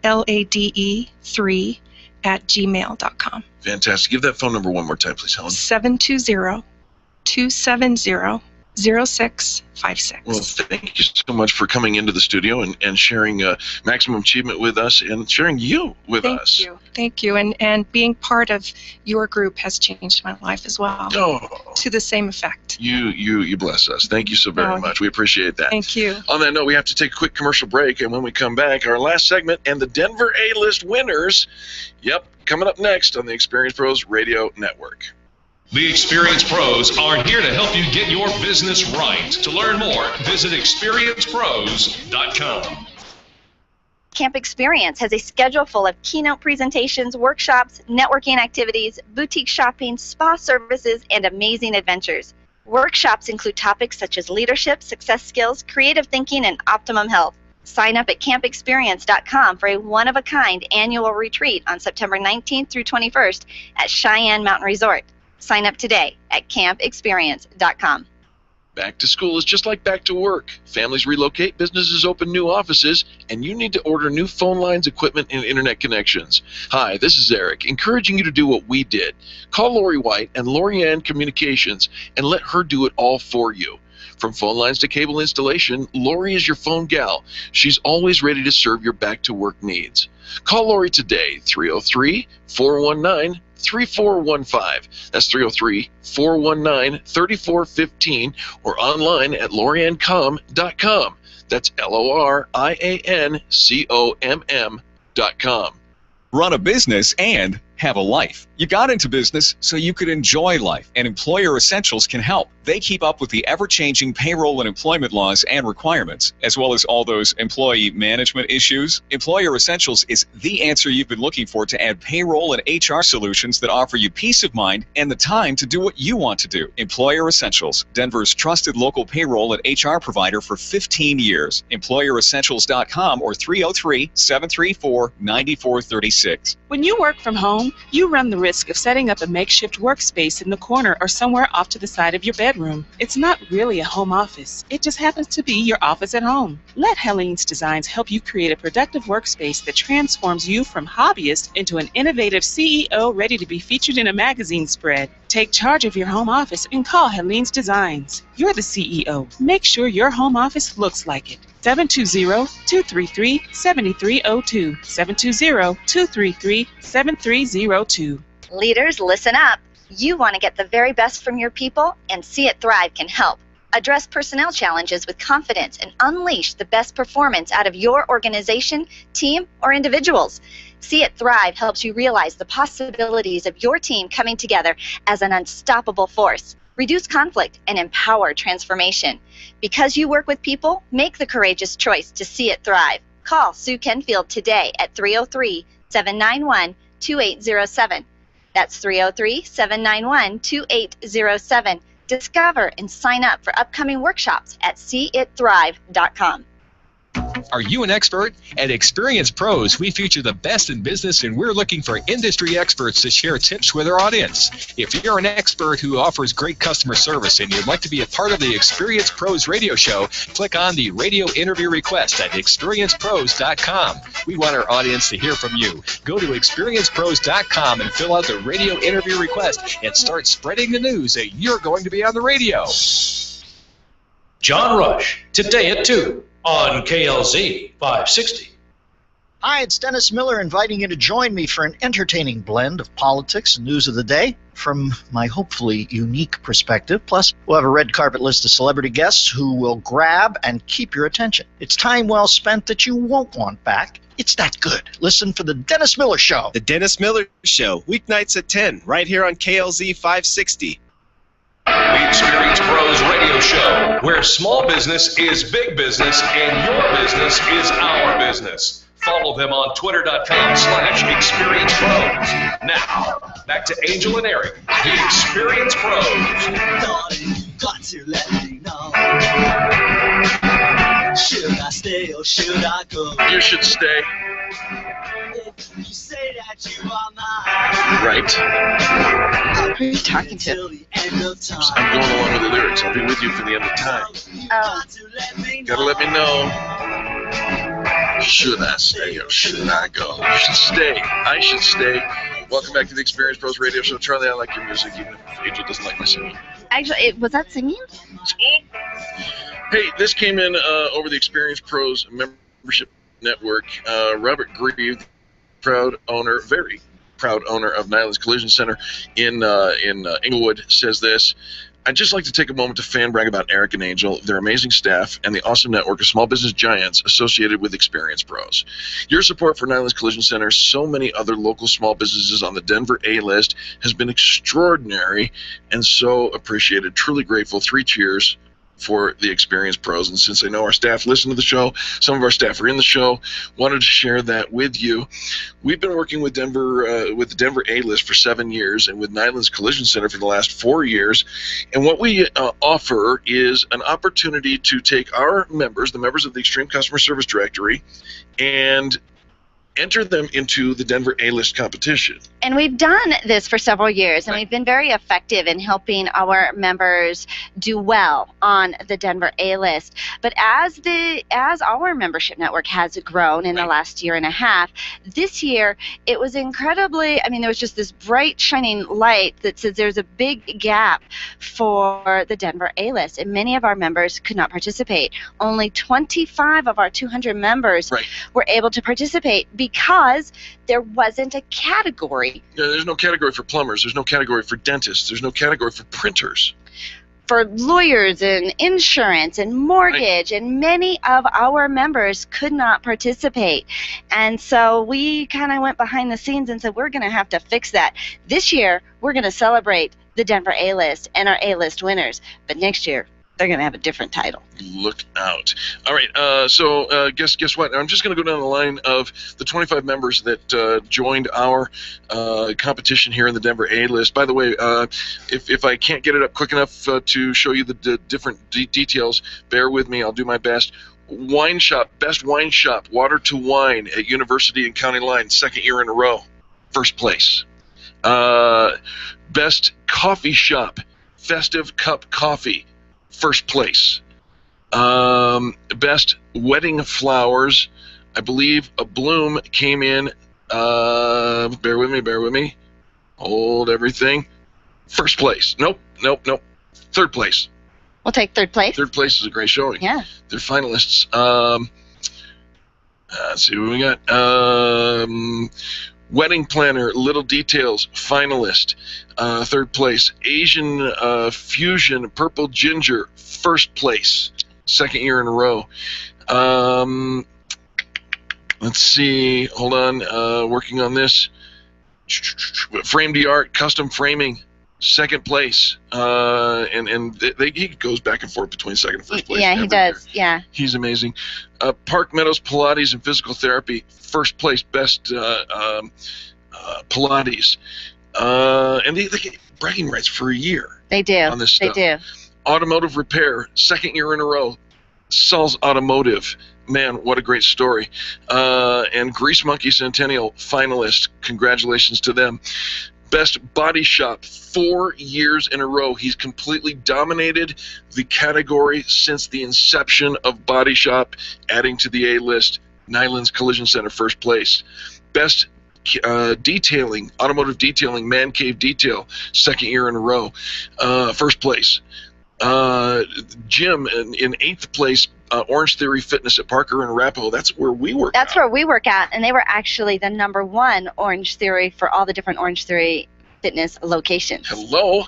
LADE 3 @gmail.com. Fantastic. Give that phone number one more time, please, Helen. 720-270-0656. Well, thank you so much for coming into the studio and sharing Maximum Achievement with us and sharing you with us. Thank you. And being part of your group has changed my life as well. Oh. To the same effect. You bless us. Thank you so very much. We appreciate that. Thank you. On that note, we have to take a quick commercial break, and when we come back, our last segment and the Denver A-List winners. Yep, coming up next on the Experience Pros Radio Network. The Experience Pros are here to help you get your business right. To learn more, visit experiencepros.com. Camp Experience has a schedule full of keynote presentations, workshops, networking activities, boutique shopping, spa services, and amazing adventures. Workshops include topics such as leadership, success skills, creative thinking, and optimum health. Sign up at campexperience.com for a one-of-a-kind annual retreat on September 19th through 21st at Cheyenne Mountain Resort. Sign up today at campexperience.com. Back to school is just like back to work. Families relocate, businesses open new offices, and you need to order new phone lines, equipment, and internet connections. Hi, this is Eric, encouraging you to do what we did. Call Lori White and Lorianne Communications and let her do it all for you. From phone lines to cable installation, Lori is your phone gal. She's always ready to serve your back-to-work needs. Call Lori today, 303-419-3415. That's 303-419-3415 or online at loriancom.com. That's LORIANCOMM.com. Run a business and have a life. You got into business so you could enjoy life, and Employer Essentials can help. They keep up with the ever-changing payroll and employment laws and requirements, as well as all those employee management issues. Employer Essentials is the answer you've been looking for to add payroll and HR solutions that offer you peace of mind and the time to do what you want to do. Employer Essentials, Denver's trusted local payroll and HR provider for 15 years. EmployerEssentials.com or 303-734-9436. When you work from home, you run the risk of setting up a makeshift workspace in the corner or somewhere off to the side of your bedroom. It's not really a home office. It just happens to be your office at home. Let Helene's Designs help you create a productive workspace that transforms you from hobbyist into an innovative CEO ready to be featured in a magazine spread. Take charge of your home office and call Helene's Designs. You're the CEO. Make sure your home office looks like it. 720-233-7302. 720-233-7302. Leaders, listen up. You want to get the very best from your people, and See It Thrive can help. Address personnel challenges with confidence and unleash the best performance out of your organization, team, or individuals. See It Thrive helps you realize the possibilities of your team coming together as an unstoppable force. Reduce conflict and empower transformation. Because you work with people, make the courageous choice to See It Thrive. Call Sue Kenfield today at 303-791-2807. That's 303-791-2807. Discover and sign up for upcoming workshops at seeitthrive.com. Are you an expert? At Experience Pros, we feature the best in business, and we're looking for industry experts to share tips with our audience. If you're an expert who offers great customer service and you'd like to be a part of the Experience Pros radio show, click on the radio interview request at experiencepros.com. We want our audience to hear from you. Go to experiencepros.com and fill out the radio interview request and start spreading the news that you're going to be on the radio. John Rush, today at 2 on KLZ 560. Hi, it's Dennis Miller inviting you to join me for an entertaining blend of politics and news of the day from my hopefully unique perspective. Plus, we'll have a red carpet list of celebrity guests who will grab and keep your attention. It's time well spent that you won't want back. It's that good. Listen for The Dennis Miller Show. The Dennis Miller Show, weeknights at 10, right here on KLZ 560. The Experience Pros radio show, where small business is big business and your business is our business. Follow them on twitter.com/experiencepros. Now, back to Angel and Eric, the Experience Pros. Got to let me know. Should I stay or should I go? You should stay. You say that you are mine. Right. Who are you talking to? I'm going along with the lyrics. I'll be with you for the end of time. Oh. Gotta let me know. Should I stay or should I go? You should stay. I should stay. Welcome back to the Experience Pros Radio Show. Charlie, I like your music, even if Angel doesn't like my singing. Actually, was that singing? Hey, this came in over the Experience Pros membership network. Robert Grieve, very proud owner of Nyland's Collision Center in Inglewood, says this: I'd just like to take a moment to fan brag about Eric and Angel, their amazing staff, and the awesome network of small business giants associated with Experience Pros. Your support for Nyland's Collision Center, so many other local small businesses on the Denver A-list, has been extraordinary and so appreciated. Truly grateful. 3 cheers for the Experience Pros. And since I know our staff listen to the show, some of our staff are in the show, wanted to share that with you. We've been working with the Denver A-List for 7 years, and with Nyland's Collision Center for the last 4 years. And what we offer is an opportunity to take our members, the members of the Extreme Customer Service Directory, and enter them into the Denver A-List competition. And we've done this for several years, and we've been very effective in helping our members do well on the Denver A-List. But as our membership network has grown in the last year and a half, this year it was incredibly, there was just this bright shining light that says there's a big gap for the Denver A-List, and many of our members could not participate. Only 25 of our 200 members were able to participate because there wasn't a category. Yeah, there's no category for plumbers. There's no category for dentists. There's no category for printers. for lawyers and insurance and mortgage, and many of our members could not participate. And so we kind of went behind the scenes and said, we're going to have to fix that. This year, we're going to celebrate the Denver A-List and our A-List winners. But next year, they're going to have a different title. Look out. All right, so guess what? I'm just going to go down the line of the 25 members that joined our competition here in the Denver A-List. By the way, if I can't get it up quick enough to show you the different details, bear with me. I'll do my best. Wine shop, best wine shop, Water to Wine at University and County Line, 2nd year in a row, 1st place. Best coffee shop, Festive Cup Coffee, 1st place. Best wedding flowers, I believe a Bloom came in, bear with me, hold everything, 1st place. Nope, 3rd place. We'll take 3rd place. 3rd place is a great showing. Yeah. They're finalists. Let's see what we got. Wedding Planner, Little Details, finalist, 3rd place. Asian Fusion, Purple Ginger, 1st place, 2nd year in a row. Let's see, hold on, working on this. Frame the Art, Custom Framing, 2nd place, and he goes back and forth between 2nd and 1st place. Yeah, he does. Yeah. He's amazing. Park Meadows Pilates and Physical Therapy, 1st place, best Pilates. And they get bragging rights for a year. They do. On this stuff. They do. Automotive Repair, 2nd year in a row. Saul's Automotive. Man, what a great story. And Grease Monkey Centennial finalist. Congratulations to them. Best Body Shop, 4 years in a row. He's completely dominated the category since the inception of Body Shop, adding to the A-List. Nyland's Collision Center, 1st place. Best Detailing, Automotive Detailing, Man Cave Detail, 2nd year in a row, 1st place. Jim in 8th place, Orange Theory Fitness at Parker and Arapahoe. That's where we work. That's where we work at, and they were actually the #1 Orange Theory for all the different Orange Theory Fitness locations. Hello.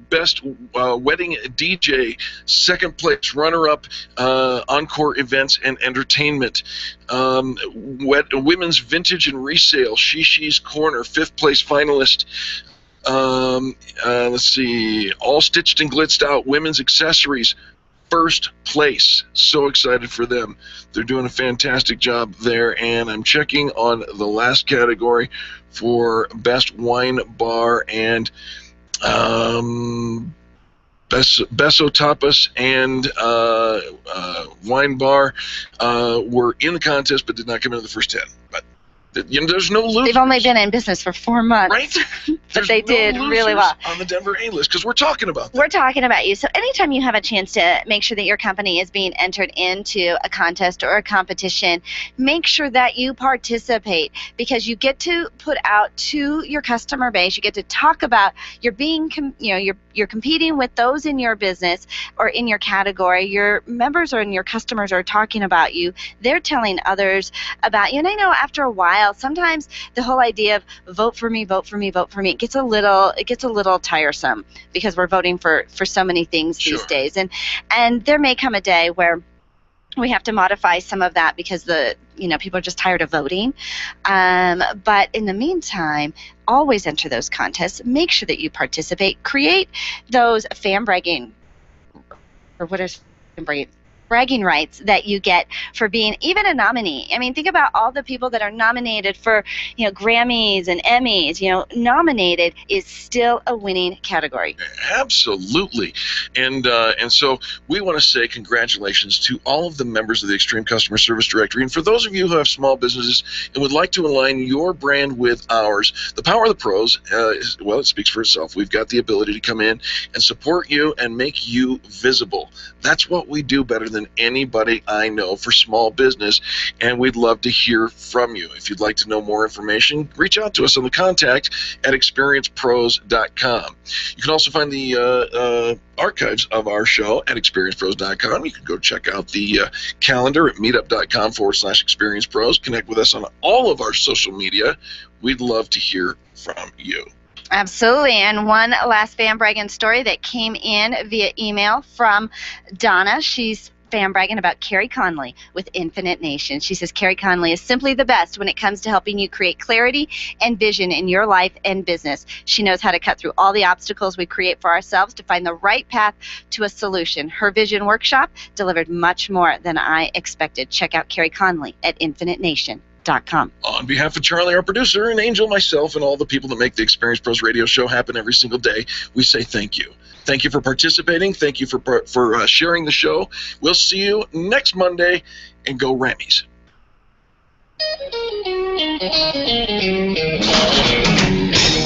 Best Wedding DJ, 2nd place, runner-up, Encore Events and Entertainment. Women's Vintage and Resale, Shishi's Corner, 5th place finalist. Let's see, All Stitched and Glitzed Out, Women's Accessories, 1st place. So excited for them. They're doing a fantastic job there, and I'm checking on the last category for Best Wine Bar and Beso Tapas and Wine Bar were in the contest but did not come into the first 10. But there's no losers. They've only been in business for 4 months. Right? But they did really well. On the Denver A-List, because we're talking about them. We're talking about you. So anytime you have a chance to make sure that your company is being entered into a contest or a competition, make sure that you participate, because you get to put out to your customer base. You get to talk about you're competing with those in your business or in your category. Your members and your customers are talking about you. They're telling others about you. And I know after a while, sometimes the whole idea of vote for me, vote for me, vote for me, it gets a little tiresome, because we're voting for so many things these days. And there may come a day where we have to modify some of that because people are just tired of voting. But in the meantime, always enter those contests. Make sure that you participate. Create those bragging rights that you get for being even a nominee. I mean, think about all the people that are nominated for, Grammys and Emmys. Nominated is still a winning category. Absolutely. And so we want to say congratulations to all of the members of the Extreme Customer Service Directory. And for those of you who have small businesses and would like to align your brand with ours, the power of the pros, it speaks for itself. We've got the ability to come in and support you and make you visible. That's what we do better than anybody I know for small business, and we'd love to hear from you. If you'd like to know more information, reach out to us on the contact at experiencepros.com. You can also find the archives of our show at experiencepros.com. You can go check out the calendar at meetup.com/experiencepros. Connect with us on all of our social media. We'd love to hear from you. Absolutely. And one last fan bragging story that came in via email from Donna. She's fan bragging about Carrie Conley with Infinite Nation. She says Carrie Conley is simply the best when it comes to helping you create clarity and vision in your life and business. She knows how to cut through all the obstacles we create for ourselves to find the right path to a solution. Her vision workshop delivered much more than I expected. Check out Carrie Conley at infinitenation.com. On behalf of Charlie, our producer, and Angel, myself, and all the people that make the Experience Pros radio show happen every single day, we say thank you. Thank you for participating. Thank you for sharing the show. We'll see you next Monday, and go Rammies.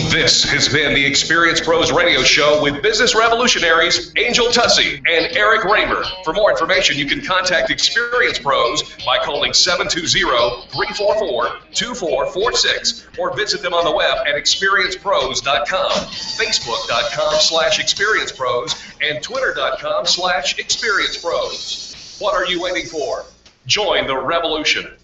This has been the Experience Pros Radio Show with business revolutionaries Angel Tussey and Eric Raymer. For more information, you can contact Experience Pros by calling 720-344-2446 or visit them on the web at experiencepros.com, facebook.com/experiencepros, and twitter.com/experiencepros. What are you waiting for? Join the revolution.